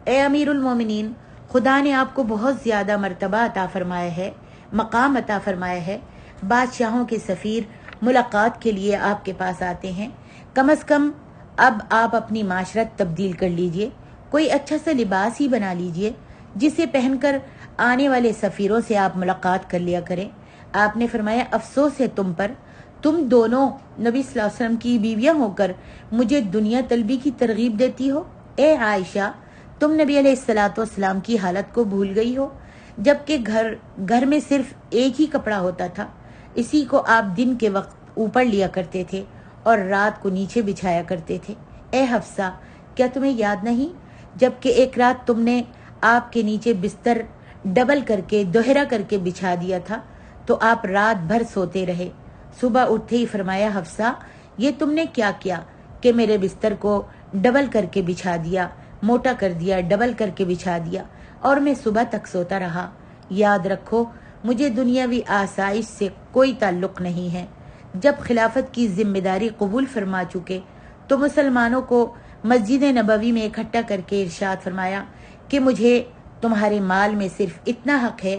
اے امیر المومنین، خدا نے آپ کو بہت زیادہ مرتبہ عطا فرمایا ہے، مقام عطا فرمایا ہے۔ بادشاہوں کے سفیر ملاقات کے لیے آپ کے پاس آتے ہیں، کم از کم اب آپ اپنی معاشرت تبدیل کر لیجئے، کوئی اچھا سا لباس ہی بنا لیجئے جسے پہن کر آنے والے سفیروں سے آپ ملاقات کر لیا کریں۔ آپ نے فرمایا، افسوس ہے تم پر، تم دونوں نبی صلی اللہ علیہ وسلم کی بیویاں ہو کر مجھے دنیا طلبی کی ترغیب دیتی ہو۔ اے عائشہ، تم نبی علیہ الصلوۃ والسلام کی حالت کو بھول گئی ہو جبکہ گھر میں صرف ایک ہی کپڑا ہوتا تھا، اسی کو آپ دن کے وقت اوپر لیا کرتے تھے اور رات کو نیچے بچھایا کرتے تھے۔ اے حفصہ، کیا تمہیں یاد نہیں جبکہ ایک رات تم نے آپ کے نیچے بستر ڈبل کر کے دوہرا کر کے بچھا دیا تھا تو آپ رات بھر سوتے رہے، صبح اٹھتے ہی فرمایا، حفصہ یہ تم نے کیا کیا کہ میرے بستر کو ڈبل کر کے بچھا دیا، موٹا کر دیا، ڈبل کر کے بچھا دیا اور میں صبح تک سوتا رہا۔ یاد رکھو مجھے دنیاوی آسائش سے کوئی تعلق نہیں ہے۔ جب خلافت کی ذمہ داری قبول فرما چکے تو مسلمانوں کو مسجد نبوی میں اکٹھا کر کے ارشاد فرمایا کہ مجھے تمہارے مال میں صرف اتنا حق ہے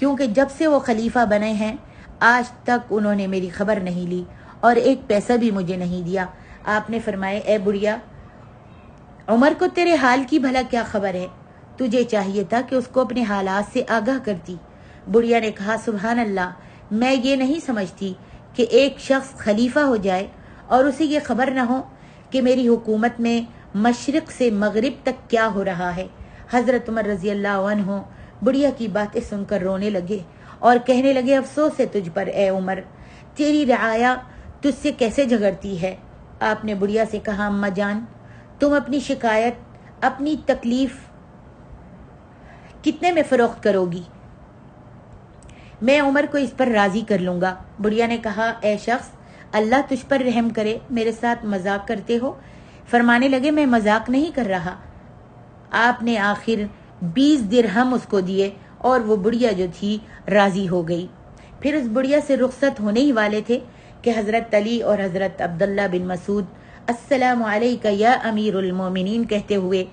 کیونکہ جب سے وہ خلیفہ بنے ہیں آج تک انہوں نے میری خبر نہیں لی اور ایک پیسہ بھی مجھے نہیں دیا۔ آپ نے فرمایا اے بڑھیا، عمر کو تیرے حال کی بھلا کیا خبر ہے؟ تجھے چاہیے تھا کہ اس کو اپنے حالات سے آگاہ کرتی۔ بڑھیا نے کہا سبحان اللہ، میں یہ نہیں سمجھتی کہ ایک شخص خلیفہ ہو جائے اور اسے یہ خبر نہ ہو کہ میری حکومت میں مشرق سے مغرب تک کیا ہو رہا ہے۔ حضرت عمر رضی اللہ عنہ بڑھیا کی باتیں سن کر رونے لگے اور کہنے لگے افسوس ہے تجھ پر اے عمر، تیری رعایا تجھ سے کیسے جھگڑتی ہے۔ آپ نے بڑھیا سے کہا اماں جان، تم اپنی شکایت، اپنی تکلیف کتنے میں فروخت کرو گی؟ میں عمر کو اس پر راضی کر لوں گا۔ بڑھیا نے کہا اے شخص، اللہ تجھ پر رحم کرے، میرے ساتھ مذاق کرتے ہو؟ فرمانے لگے میں مذاق نہیں کر رہا۔ آپ نے آخر 20 درہم اس کو دیے اور وہ بڑھیا جو تھی راضی ہو گئی۔ پھر اس بڑھیا سے رخصت ہونے ہی والے تھے کہ حضرت علی اور حضرت عبداللہ بن مسعود السلام علیکہ یا امیر المومنین کہتے ہوئے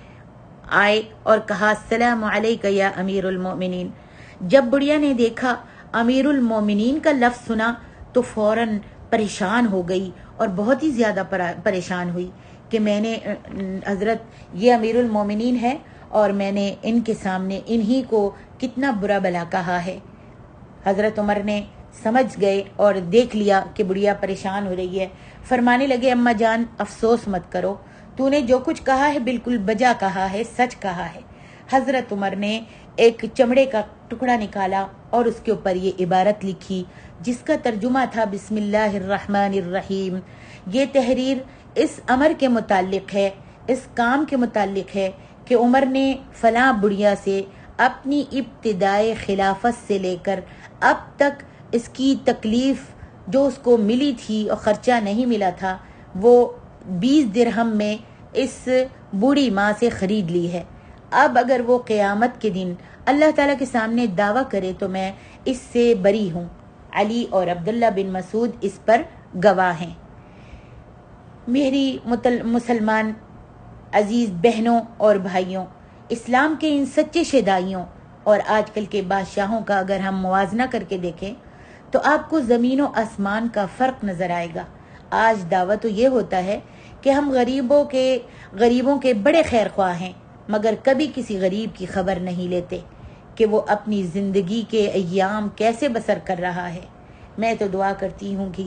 آئے اور کہا السلام علیکہ یا امیر المومنین۔ جب بڑھیا نے دیکھا امیر المومنین کا لفظ سنا تو فوراً پریشان ہو گئی اور بہت ہی زیادہ پریشان ہوئی کہ میں نے حضرت یہ امیر المومنین ہے اور میں نے ان کے سامنے انہی کو کتنا برا بلا کہا ہے۔ حضرت عمر نے سمجھ گئے اور دیکھ لیا کہ بڑھیا پریشان ہو رہی ہے، فرمانے لگے اماں جان افسوس مت کرو، تو نے جو کچھ کہا ہے بالکل بجا کہا ہے، سچ کہا ہے۔ حضرت عمر نے ایک چمڑے کا ٹکڑا نکالا اور اس کے اوپر یہ عبارت لکھی جس کا ترجمہ تھا بسم اللہ الرحمن الرحیم۔ یہ تحریر اس امر کے متعلق ہے، اس کام کے متعلق ہے کہ عمر نے فلاں بڑھیا سے اپنی ابتدائے خلافت سے لے کر اب تک اس کی تکلیف جو اس کو ملی تھی اور خرچہ نہیں ملا تھا وہ 20 درہم میں اس بوڑھی ماں سے خرید لی ہے۔ اب اگر وہ قیامت کے دن اللہ تعالیٰ کے سامنے دعویٰ کرے تو میں اس سے بری ہوں۔ علی اور عبداللہ بن مسعود اس پر گواہ ہیں۔ میری مسلمان عزیز بہنوں اور بھائیوں، اسلام کے ان سچے شیدائیوں اور آج کل کے بادشاہوں کا اگر ہم موازنہ کر کے دیکھیں تو آپ کو زمین و آسمان کا فرق نظر آئے گا۔ آج دعویٰ تو یہ ہوتا ہے کہ ہم غریبوں کے بڑے خیر خواہ ہیں، مگر کبھی کسی غریب کی خبر نہیں لیتے کہ وہ اپنی زندگی کے ایام کیسے بسر کر رہا ہے۔ میں تو دعا کرتی ہوں کہ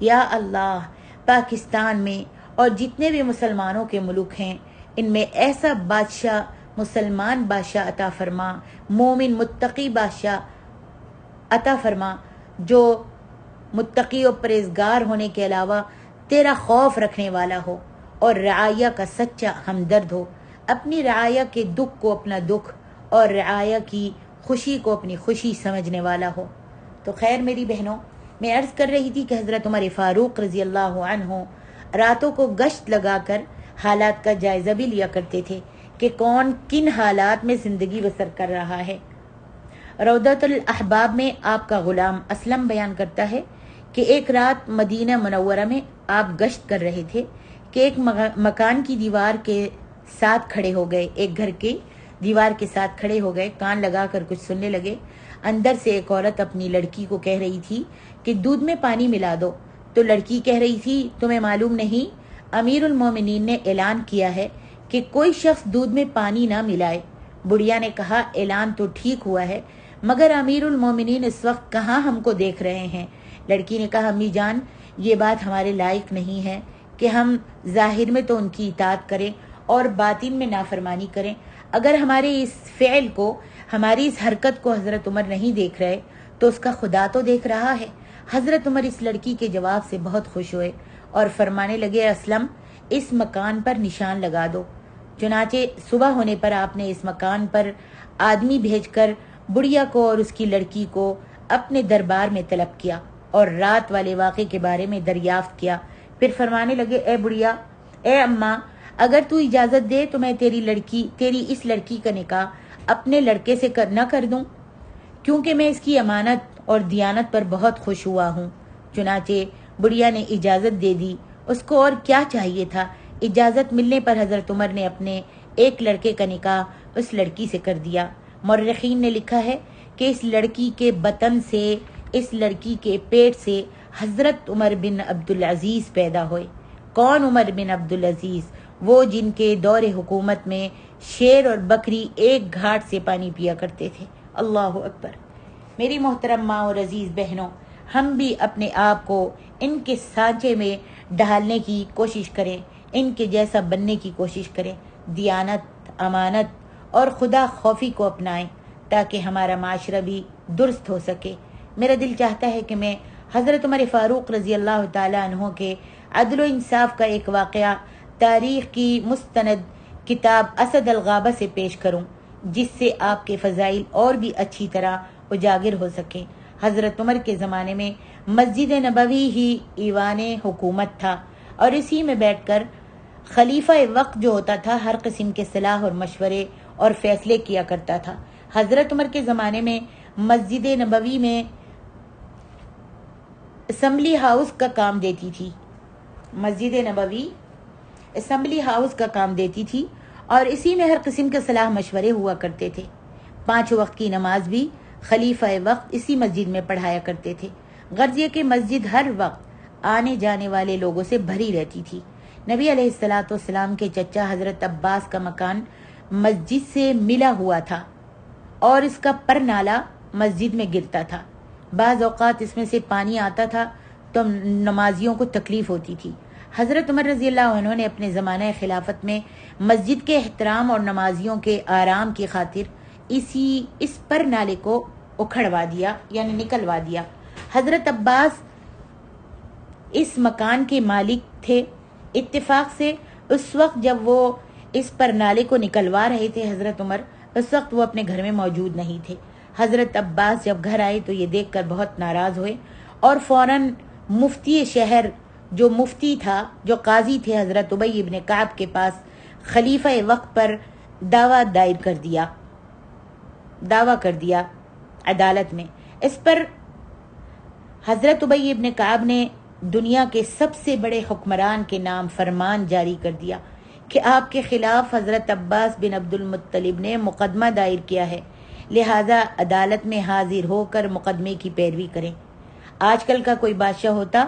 یا اللہ پاکستان میں اور جتنے بھی مسلمانوں کے ملک ہیں ان میں ایسا بادشاہ، مسلمان بادشاہ عطا فرما، مومن متقی بادشاہ عطا فرما جو متقی و پرہیزگار ہونے کے علاوہ تیرا خوف رکھنے والا ہو اور رعایا کا سچا ہمدرد ہو، اپنی رعایا کے دکھ کو اپنا دکھ اور رعایا کی خوشی کو اپنی خوشی سمجھنے والا ہو۔ تو خیر میری بہنوں، میں عرض کر رہی تھی کہ حضرت عمر فاروق رضی اللہ عنہ راتوں کو گشت لگا کر حالات کا جائزہ بھی لیا کرتے تھے کہ کون کن حالات میں زندگی بسر کر رہا ہے۔ روضۃ الاحباب میں آپ کا غلام اسلم بیان کرتا ہے کہ ایک رات مدینہ منورہ میں آپ گشت کر رہے تھے کہ ایک مکان کی دیوار کے ساتھ کھڑے ہو گئے، ایک گھر کی دیوار کے ساتھ کھڑے ہو گئے، کان لگا کر کچھ سننے لگے۔ اندر سے ایک عورت اپنی لڑکی کو کہہ رہی تھی کہ دودھ میں پانی ملا دو، تو لڑکی کہہ رہی تھی تمہیں معلوم نہیں امیر المومنین نے اعلان کیا ہے کہ کوئی شخص دودھ میں پانی نہ ملائے۔ بڑھیا نے کہا اعلان تو ٹھیک ہوا ہے مگر امیر المومنین اس وقت کہاں ہم کو دیکھ رہے ہیں۔ لڑکی نے کہا امی جان یہ بات ہمارے لائق نہیں ہے کہ ہم ظاہر میں تو ان کی اطاعت کریں اور باطن میں نافرمانی کریں۔ اگر ہمارے اس فعل کو، ہماری اس حرکت کو حضرت عمر نہیں دیکھ رہے تو اس کا خدا تو دیکھ رہا ہے۔ حضرت عمر اس لڑکی کے جواب سے بہت خوش ہوئے اور فرمانے لگے اسلم اس مکان پر نشان لگا دو۔ چنانچہ صبح ہونے پر آپ نے اس مکان پر آدمی بھیج کر بڑھیا کو اور اس کی لڑکی کو اپنے دربار میں طلب کیا اور رات والے واقعے کے بارے میں دریافت کیا۔ پھر فرمانے لگے اے بڑھیا، اے اماں، اگر تو اجازت دے تو میں تیری اس لڑکی کا نکاح اپنے لڑکے سے نہ کر دوں، کیونکہ میں اس کی امانت اور دیانت پر بہت خوش ہوا ہوں۔ چنانچہ بڑھیا نے اجازت دے دی، اس کو اور کیا چاہیے تھا۔ اجازت ملنے پر حضرت عمر نے اپنے ایک لڑکے کا نکاح اس لڑکی سے کر دیا۔ مورخین نے لکھا ہے کہ اس لڑکی کے بطن سے، اس لڑکی کے پیٹ سے حضرت عمر بن عبدالعزیز پیدا ہوئے۔ کون عمر بن عبدالعزیز؟ وہ جن کے دور حکومت میں شیر اور بکری ایک گھاٹ سے پانی پیا کرتے تھے۔ اللہ اکبر۔ میری محترم ماں اور عزیز بہنوں، ہم بھی اپنے آپ کو ان کے سانچے میں ڈھالنے کی کوشش کریں، ان کے جیسا بننے کی کوشش کریں، دیانت، امانت اور خدا خوفی کو اپنائیں تاکہ ہمارا معاشرہ بھی درست ہو سکے۔ میرا دل چاہتا ہے کہ میں حضرت عمر فاروق رضی اللہ تعالیٰ عنہ کے عدل و انصاف کا ایک واقعہ تاریخ کی مستند کتاب اسد الغابہ سے پیش کروں، جس سے آپ کے فضائل اور بھی اچھی طرح اجاگر ہو سکیں۔ حضرت عمر کے زمانے میں مسجد نبوی ہی ایوان حکومت تھا، اور اسی میں بیٹھ کر خلیفہ وقت جو ہوتا تھا ہر قسم کے صلاح اور مشورے اور فیصلے کیا کرتا تھا۔ حضرت عمر کے زمانے میں مسجد نبوی میں اسمبلی ہاؤس کا کام دیتی تھی، مسجد نبوی اسمبلی ہاؤس کا کام دیتی تھی، اور اسی میں ہر قسم کے صلاح مشورے ہوا کرتے تھے۔ 5 وقت کی نماز بھی خلیفہ وقت اسی مسجد میں پڑھایا کرتے تھے۔ غرض یہ کہ مسجد ہر وقت آنے جانے والے لوگوں سے بھری رہتی تھی۔ نبی علیہ الصلاۃ والسلام کے چچا حضرت عباس کا مکان مسجد سے ملا ہوا تھا، اور اس کا پر نالا مسجد میں گرتا تھا۔ بعض اوقات اس میں سے پانی آتا تھا تو نمازیوں کو تکلیف ہوتی تھی۔ حضرت عمر رضی اللہ عنہ نے اپنے زمانہ خلافت میں مسجد کے احترام اور نمازیوں کے آرام کی خاطر اس پر نالے کو اکھڑوا دیا، یعنی نکلوا دیا۔ حضرت عباس اس مکان کے مالک تھے۔ اتفاق سے اس وقت جب وہ اس پر نالے کو نکلوا رہے تھے حضرت عمر، اس وقت وہ اپنے گھر میں موجود نہیں تھے۔ حضرت عباس جب گھر آئے تو یہ دیکھ کر بہت ناراض ہوئے، اور فوراً مفتی شہر جو مفتی تھا، جو قاضی تھے، حضرت ابی ابن کعب کے پاس خلیفہ وقت پر دعویٰ دائر کر دیا عدالت میں۔ اس پر حضرت ابی ابن کعب نے دنیا کے سب سے بڑے حکمران کے نام فرمان جاری کر دیا کہ آپ کے خلاف حضرت عباس بن عبد المطلب نے مقدمہ دائر کیا ہے، لہذا عدالت میں حاضر ہو کر مقدمے کی پیروی کریں۔ آج کل کا کوئی بادشاہ ہوتا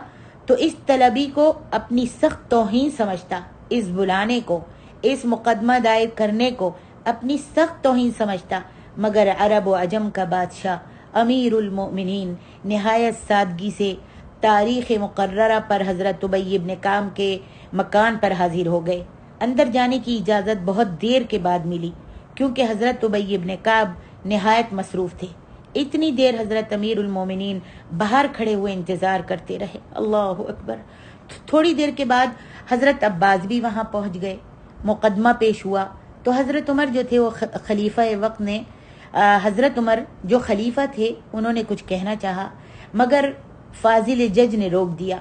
تو اس طلبی کو اپنی سخت توہین سمجھتا، اس بلانے کو، اس مقدمہ دائر کرنے کو اپنی سخت توہین سمجھتا، مگر عرب و عجم کا بادشاہ امیر المؤمنین نہایت سادگی سے تاریخ مقررہ پر حضرت ابی ابن کعب کے مکان پر حاضر ہو گئے۔ اندر جانے کی اجازت بہت دیر کے بعد ملی، کیونکہ حضرت ابی ابن کعب نہایت مصروف تھے۔ اتنی دیر حضرت امیر المومنین باہر کھڑے ہوئے انتظار کرتے رہے۔ اللہ اکبر۔ تھوڑی دیر کے بعد حضرت عباس بھی وہاں پہنچ گئے۔ مقدمہ پیش ہوا تو حضرت عمر جو تھے وہ خلیفہ وقت نے حضرت عمر جو خلیفہ تھے انہوں نے کچھ کہنا چاہا، مگر فاضل جج نے روک دیا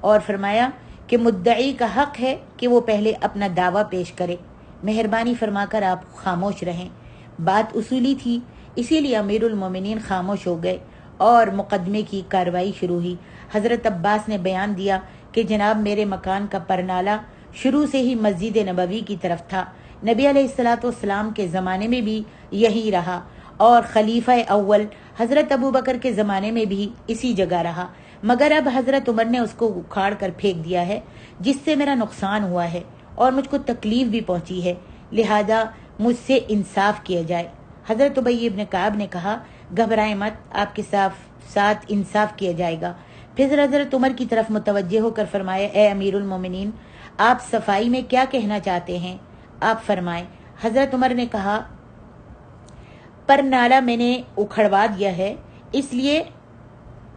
اور فرمایا کہ مدعی کا حق ہے کہ وہ پہلے اپنا دعویٰ پیش کرے، مہربانی فرما کر آپ خاموش رہیں۔ بات اصولی تھی، اسی لیے امیر المومنین خاموش ہو گئے اور مقدمے کی کارروائی شروع ہوئی۔ حضرت عباس نے بیان دیا کہ جناب میرے مکان کا پرنالہ شروع سے ہی مسجد نبوی کی طرف تھا، نبی علیہ الصلاۃ والسلام کے زمانے میں بھی یہی رہا، اور خلیفہ اول حضرت ابوبکر کے زمانے میں بھی اسی جگہ رہا، مگر اب حضرت عمر نے اس کو اکھاڑ کر پھینک دیا ہے، جس سے میرا نقصان ہوا ہے اور مجھ کو تکلیف بھی پہنچی ہے، لہذا مجھ سے انصاف کیا جائے۔ حضرت ابی ابن کعب نے کہا گھبرائیں مت، آپ کے ساتھ انصاف کیا جائے گا۔ پھر حضرت عمر کی طرف متوجہ ہو کر فرمایا اے امیر المومنین، آپ صفائی میں کیا کہنا چاہتے ہیں، آپ فرمائیں۔ حضرت عمر نے کہا پر نالہ میں نے اکھڑوا دیا ہے، اس لیے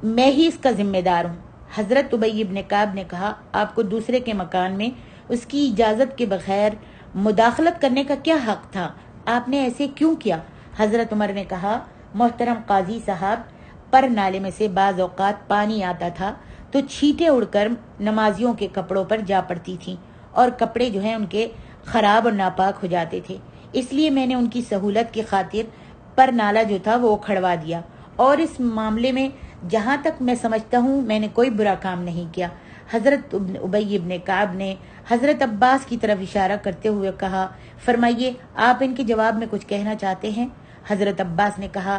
میں ہی اس کا ذمہ دار ہوں۔ حضرت ابی ابن کعب نے کہا آپ کو دوسرے کے مکان میں اس کی اجازت کے بغیر مداخلت کرنے کا کیا حق تھا، آپ نے ایسے کیوں کیا؟ حضرت عمر نے کہا محترم قاضی صاحب، پر نالے میں سے بعض اوقات پانی آتا تھا تو چھینٹیں اڑ کر نمازیوں کے کپڑوں پر جا پڑتی تھیں، اور کپڑے جو ہیں ان کے خراب اور ناپاک ہو جاتے تھے، اس لیے میں نے ان کی سہولت کی خاطر پر نالہ جو تھا وہ اکھڑوا دیا، اور اس معاملے میں جہاں تک میں سمجھتا ہوں میں نے کوئی برا کام نہیں کیا۔ حضرت ابی ابن کعب نے حضرت عباس کی طرف اشارہ کرتے ہوئے کہا فرمائیے آپ ان کے جواب میں کچھ کہنا چاہتے ہیں؟ حضرت عباس نے کہا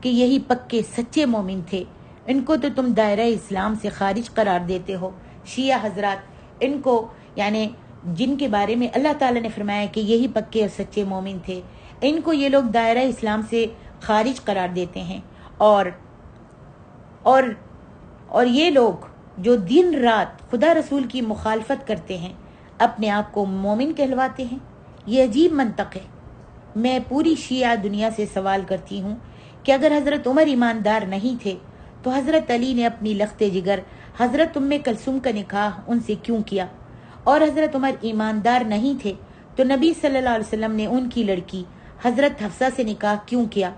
کہ یہی پکے سچے مومن تھے، ان کو تو تم دائرہ اسلام سے خارج قرار دیتے ہو۔ شیعہ حضرات ان کو یعنی جن کے بارے میں اللہ تعالیٰ نے فرمایا کہ یہی پکے اور سچے مومن تھے، ان کو یہ لوگ دائرہ اسلام سے خارج قرار دیتے ہیں، اور یہ لوگ جو دن رات خدا رسول کی مخالفت کرتے ہیں اپنے آپ کو مومن کہلواتے ہیں۔ یہ عجیب منطق ہے۔ میں پوری شیعہ دنیا سے سوال کرتی ہوں کہ اگر حضرت عمر ایماندار نہیں تھے تو حضرت علی نے اپنی لخت جگر حضرت ام کلثوم کا نکاح ان سے کیوں کیا؟ اور حضرت عمر ایماندار نہیں تھے تو نبی صلی اللہ علیہ وسلم نے ان کی لڑکی حضرت حفصہ سے نکاح کیوں کیا؟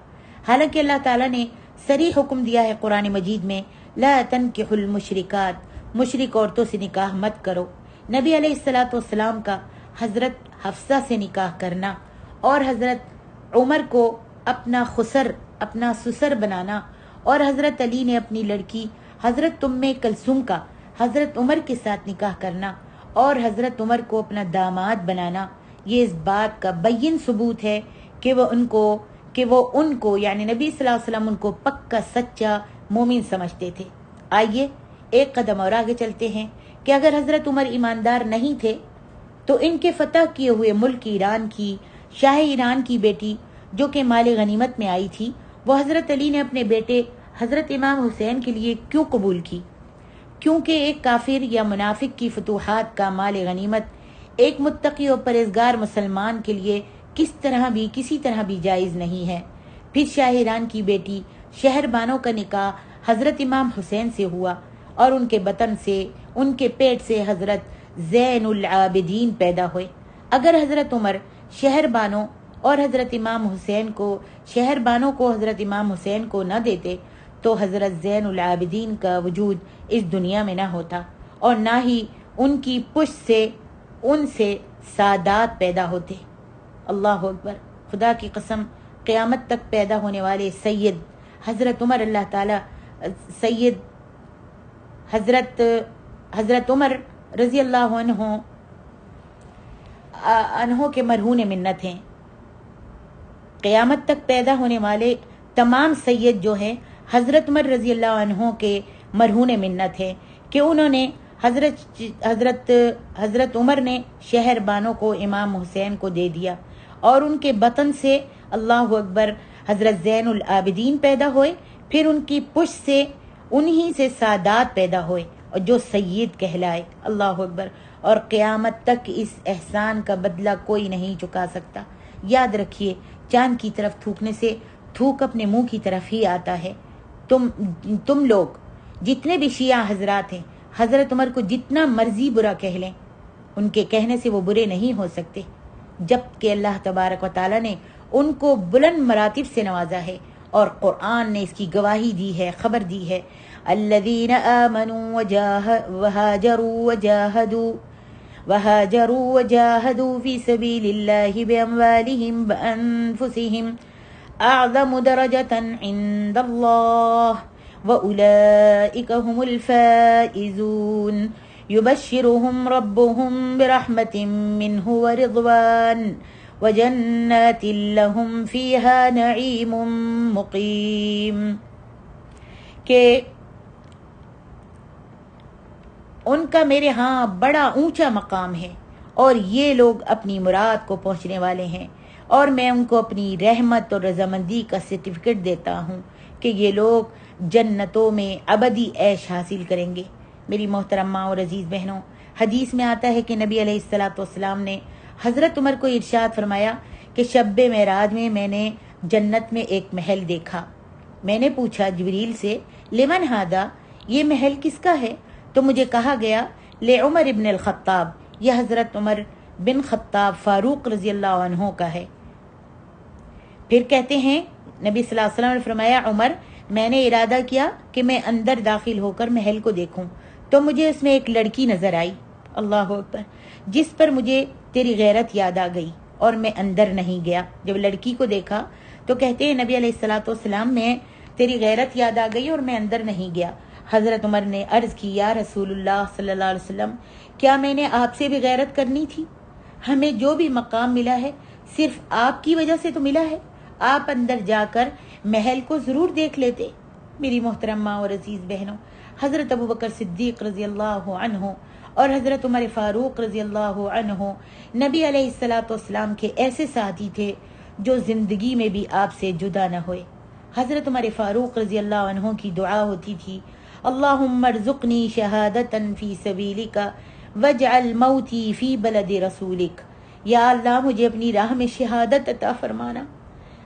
حالانکہ اللہ تعالیٰ نے صریح حکم دیا ہے قرآن مجید میں، لا تنکحوا المشرکات، مشرک عورتوں سے نکاح مت کرو۔ نبی علیہ الصلوۃ والسلام کا حضرت حفصہ سے نکاح کرنا اور حضرت عمر کو اپنا خسر اپنا سسر بنانا اور حضرت علی نے اپنی لڑکی حضرت ام کلثوم کا حضرت عمر کے ساتھ نکاح کرنا اور حضرت عمر کو اپنا داماد بنانا، یہ اس بات کا بین ثبوت ہے کہ وہ ان کو یعنی نبی صلی اللہ علیہ وسلم ان کو پکا سچا مومن سمجھتے تھے۔ آئیے ایک قدم اور آگے چلتے ہیں کہ اگر حضرت عمر ایماندار نہیں تھے تو ان کے فتح کیے ہوئے ملک ایران کی شاہ ایران کی بیٹی جو کہ مال غنیمت میں آئی تھی، وہ حضرت علی نے اپنے بیٹے حضرت امام حسین کے لیے کیوں قبول کی؟ کیونکہ ایک کافر یا منافق کی فتوحات کا مال غنیمت ایک متقی اور پرہیزگار مسلمان کے لیے کسی طرح بھی جائز نہیں ہے۔ پھر شاہ ایران کی بیٹی شہر بانو کا نکاح حضرت امام حسین سے ہوا اور ان کے بطن سے ان کے پیٹ سے حضرت زین العابدین پیدا ہوئے۔ اگر حضرت عمر شہر بانو اور حضرت امام حسین کو حضرت امام حسین کو نہ دیتے تو حضرت زین العابدین کا وجود اس دنیا میں نہ ہوتا اور نہ ہی ان کی پشت سے ان سے سادات پیدا ہوتے۔ اللہ اکبر! خدا کی قسم، قیامت تک پیدا ہونے والے سید حضرت عمر حضرت عمر رضی اللہ عنہ کے مرہون منت ہیں۔ قیامت تک پیدا ہونے والے تمام سید جو ہیں حضرت عمر رضی اللہ عنہ کے مرہون منت ہیں کہ انہوں نے حضرت عمر نے شہر بانو کو امام حسین کو دے دیا اور ان کے بطن سے اللہ اکبر حضرت زین العابدین پیدا ہوئے، پھر ان کی پشت سے انہی سے سادات پیدا ہوئے اور جو سید کہلائے۔ اللہ اکبر! اور قیامت تک اس احسان کا بدلہ کوئی نہیں چکا سکتا۔ یاد رکھیے، چاند کی طرف تھوکنے سے تھوک اپنے منہ کی طرف ہی آتا ہے۔ تم لوگ جتنے بھی شیعہ حضرات ہیں حضرت عمر کو جتنا مرضی برا کہہ لیں، ان کے کہنے سے وہ برے نہیں ہو سکتے، جبکہ اللہ تبارک و تعالیٰ نے ان کو بلند مراتب سے نوازا ہے اور قرآن نے اس کی گواہی دی ہے، خبر دی ہے۔ الذین آمنوا وهاجروا وجاهدوا في سبيل الله بأموالهم وأنفسهم أعظم درجة عند الله وأولئك هم الفائزون يبشرهم ربهم برحمة منه ورضوان وجنات لهم فيها نعيم مقيم، کہ ان کا میرے ہاں بڑا اونچا مقام ہے اور یہ لوگ اپنی مراد کو پہنچنے والے ہیں، اور میں ان کو اپنی رحمت اور رضامندی کا سرٹیفکیٹ دیتا ہوں کہ یہ لوگ جنتوں میں ابدی عیش حاصل کریں گے۔ میری محترم ماں اور عزیز بہنوں، حدیث میں آتا ہے کہ نبی علیہ الصلوۃ والسلام نے حضرت عمر کو ارشاد فرمایا کہ شب معراج میں میں نے جنت میں ایک محل دیکھا۔ میں نے پوچھا جبریل سے، لمن ھذا، یہ محل کس کا ہے؟ تو مجھے کہا گیا لعمر ابن الخطاب، یہ حضرت عمر بن خطاب فاروق رضی اللہ عنہ کا ہے۔ پھر کہتے ہیں نبی صلی اللہ علیہ وسلم نے فرمایا، عمر، میں نے ارادہ کیا کہ میں اندر داخل ہو کر محل کو دیکھوں تو مجھے اس میں ایک لڑکی نظر آئی، اللہ اکبر، جس پر مجھے تیری غیرت یاد آ گئی اور میں اندر نہیں گیا۔ جب لڑکی کو دیکھا تو کہتے ہیں نبی علیہ الصلوۃ والسلام، میں تیری غیرت یاد آ گئی اور میں اندر نہیں گیا۔ حضرت عمر نے عرض کی، یا رسول اللہ صلی اللہ علیہ وسلم، کیا میں نے آپ سے بھی غیرت کرنی تھی؟ ہمیں جو بھی مقام ملا ہے صرف آپ کی وجہ سے تو ملا ہے۔ آپ اندر جا کر محل کو ضرور دیکھ لیتے۔ میری محترم ماں اور عزیز بہنوں، حضرت ابوبکر صدیق رضی اللہ عنہ اور حضرت عمر فاروق رضی اللہ عنہ نبی علیہ الصلوۃ والسلام کے ایسے ساتھی تھے جو زندگی میں بھی آپ سے جدا نہ ہوئے۔ حضرت عمر فاروق رضی اللہ عنہ کی دعا ہوتی تھی، اللہم ارزقنی شہادتا فی سبیلک واجعل موتی فی بلد رسولک۔ یا اللہ مجھے اپنی راہ میں شہادت عطا فرمانا،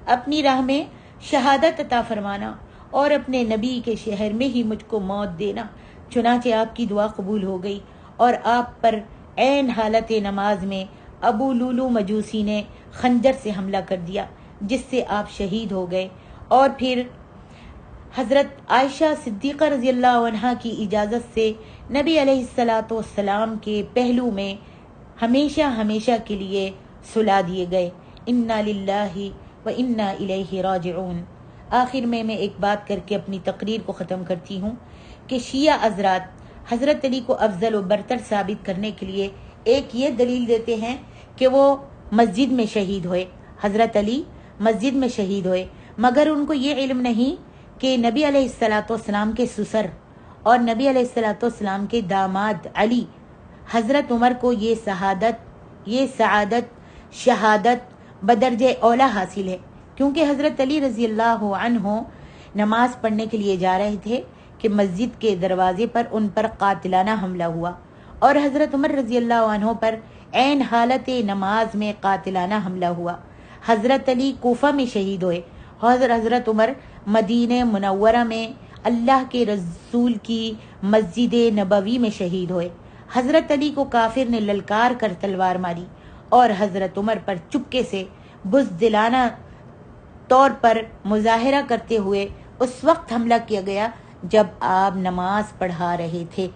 اپنی راہ میں شہادت عطا فرمانا اور اپنے نبی کے شہر میں ہی مجھ کو موت دینا۔ چنانچہ آپ کی دعا قبول ہو گئی اور آپ پر عین حالت نماز میں ابو لولو مجوسی نے خنجر سے حملہ کر دیا، جس سے آپ شہید ہو گئے۔ اور پھر حضرت عائشہ صدیقہ رضی اللہ عنہا کی اجازت سے نبی علیہ الصلوۃ والسلام کے پہلو میں ہمیشہ ہمیشہ کے لیے سلا دیے گئے۔ انا للہ و انا الیہ راجعون۔ آخر میں ایک بات کر کے اپنی تقریر کو ختم کرتی ہوں کہ شیعہ حضرات حضرت علی کو افضل و برتر ثابت کرنے کے لیے ایک یہ دلیل دیتے ہیں کہ وہ مسجد میں شہید ہوئے، حضرت علی مسجد میں شہید ہوئے، مگر ان کو یہ علم نہیں کہ نبی علیہ الصلوۃ والسلام کے سسر اور نبی علیہ الصلوۃ والسلام کے داماد علی حضرت عمر کو یہ سعادت شہادت بدرجہ اولا حاصل ہے، کیونکہ حضرت علی رضی اللہ عنہ نماز پڑھنے کے لیے جا رہے تھے کہ مسجد کے دروازے پر ان پر قاتلانہ حملہ ہوا، اور حضرت عمر رضی اللہ عنہ پر عین حالت نماز میں قاتلانہ حملہ ہوا۔ حضرت علی کوفہ میں شہید ہوئے، حضرت عمر مدینہ منورہ میں اللہ کے رسول کی مسجد نبوی میں شہید ہوئے۔ حضرت علی کو کافر نے للکار کر تلوار ماری اور حضرت عمر پر چپکے سے بزدلانہ طور پر مظاہرہ کرتے ہوئے اس وقت حملہ کیا گیا جب آپ نماز پڑھا رہے تھے۔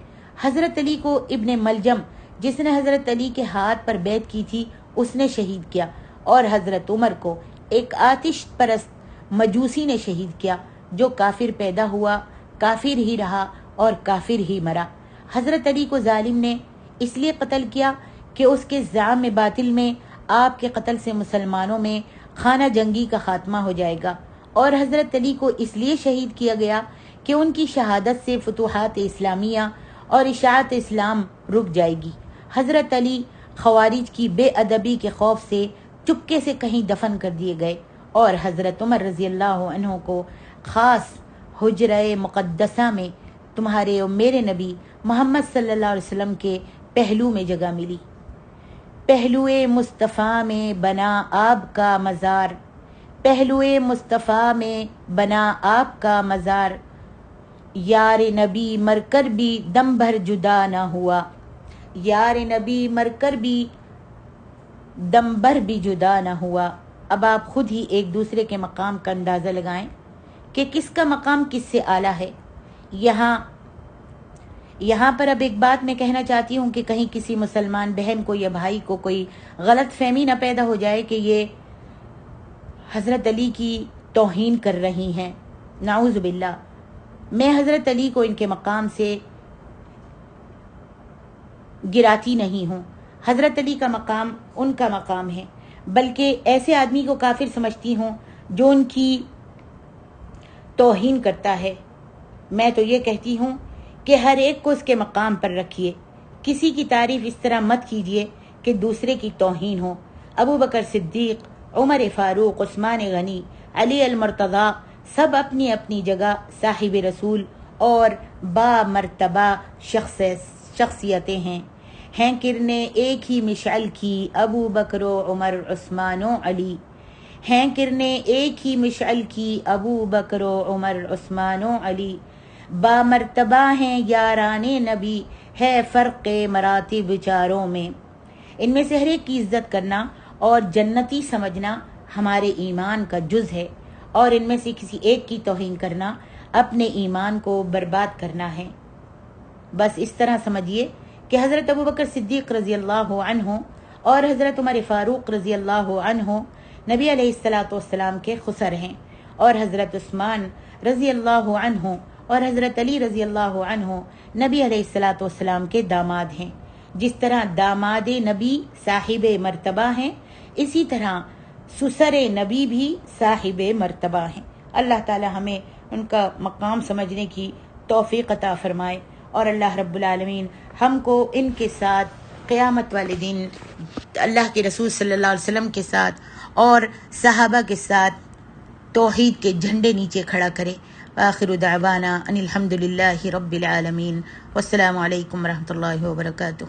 حضرت علی کو ابن ملجم، جس نے حضرت علی کے ہاتھ پر بیعت کی تھی، اس نے شہید کیا، اور حضرت عمر کو ایک آتش پرست مجوسی نے شہید کیا جو کافر پیدا ہوا، کافر ہی رہا اور کافر ہی مرا۔ حضرت علی کو ظالم نے اس لیے قتل کیا کہ اس کے زعم باطل میں آپ کے قتل سے مسلمانوں میں خانہ جنگی کا خاتمہ ہو جائے گا، اور حضرت علی کو اس لیے شہید کیا گیا کہ ان کی شہادت سے فتوحات اسلامیہ اور اشاعت اسلام رک جائے گی۔ حضرت علی خوارج کی بے ادبی کے خوف سے چپکے سے کہیں دفن کر دیے گئے، اور حضرت عمر رضی اللہ عنہ کو خاص حجرہ مقدسہ میں تمہارے اور میرے نبی محمد صلی اللہ علیہ وسلم کے پہلو میں جگہ ملی۔ پہلوئے مصطفیٰ میں بنا آپ کا مزار، پہلوئے مصطفیٰ میں بنا آپ کا مزار، یار نبی مر کر بھی دم بھر جدا نہ ہوا، یار نبی مر کر بھی دم بھر بھی جدا نہ ہوا۔ اب آپ خود ہی ایک دوسرے کے مقام کا اندازہ لگائیں کہ کس کا مقام کس سے اعلیٰ ہے۔ یہاں پر اب ایک بات میں کہنا چاہتی ہوں کہ کہیں کسی مسلمان بہن کو یا بھائی کو کوئی غلط فہمی نہ پیدا ہو جائے کہ یہ حضرت علی کی توہین کر رہی ہیں، نعوذ باللہ۔ میں حضرت علی کو ان کے مقام سے گراتی نہیں ہوں، حضرت علی کا مقام ان کا مقام ہے، بلکہ ایسے آدمی کو کافر سمجھتی ہوں جو ان کی توہین کرتا ہے۔ میں تو یہ کہتی ہوں کہ ہر ایک کو اس کے مقام پر رکھیے، کسی کی تعریف اس طرح مت کیجیے کہ دوسرے کی توہین ہو۔ ابو بکر صدیق، عمر فاروق، عثمان غنی، علی المرتضیٰ سب اپنی اپنی جگہ صاحب رسول اور با مرتبہ شخصیتیں ہیں کرنے ایک ہی مشعل کی ابو بکر و عمر عثمان و علی، ہیں کرنے ایک ہی مشعل کی ابو بکر و عمر عثمان و علی، با مرتبہ ہیں یاران نبی ہے فرق مراتب چاروں میں۔ ان میں سے ہر ایک کی عزت کرنا اور جنتی سمجھنا ہمارے ایمان کا جز ہے، اور ان میں سے کسی ایک کی توہین کرنا اپنے ایمان کو برباد کرنا ہے۔ بس اس طرح سمجھیے کہ حضرت ابوبکر صدیق رضی اللہ عنہ اور حضرت عمر فاروق رضی اللہ عنہ نبی علیہ الصلوۃ والسلام کے خسر ہیں، اور حضرت عثمان رضی اللہ عنہ اور حضرت علی رضی اللہ عنہ نبی علیہ الصلوۃ والسلام کے داماد ہیں۔ جس طرح داماد نبی صاحب مرتبہ ہیں، اسی طرح سسر نبی بھی صاحب مرتبہ ہیں۔ اللہ تعالی ہمیں ان کا مقام سمجھنے کی توفیق عطا فرمائے، اور اللہ رب العالمین ہم کو ان کے ساتھ قیامت والے دن اللہ کے رسول صلی اللہ علیہ وسلم کے ساتھ اور صحابہ کے ساتھ توحید کے جھنڈے نیچے کھڑا کرے۔ آخر دعوانا ان الحمد للہ رب العالمین، والسلام علیکم ورحمۃ اللہ وبرکاتہ۔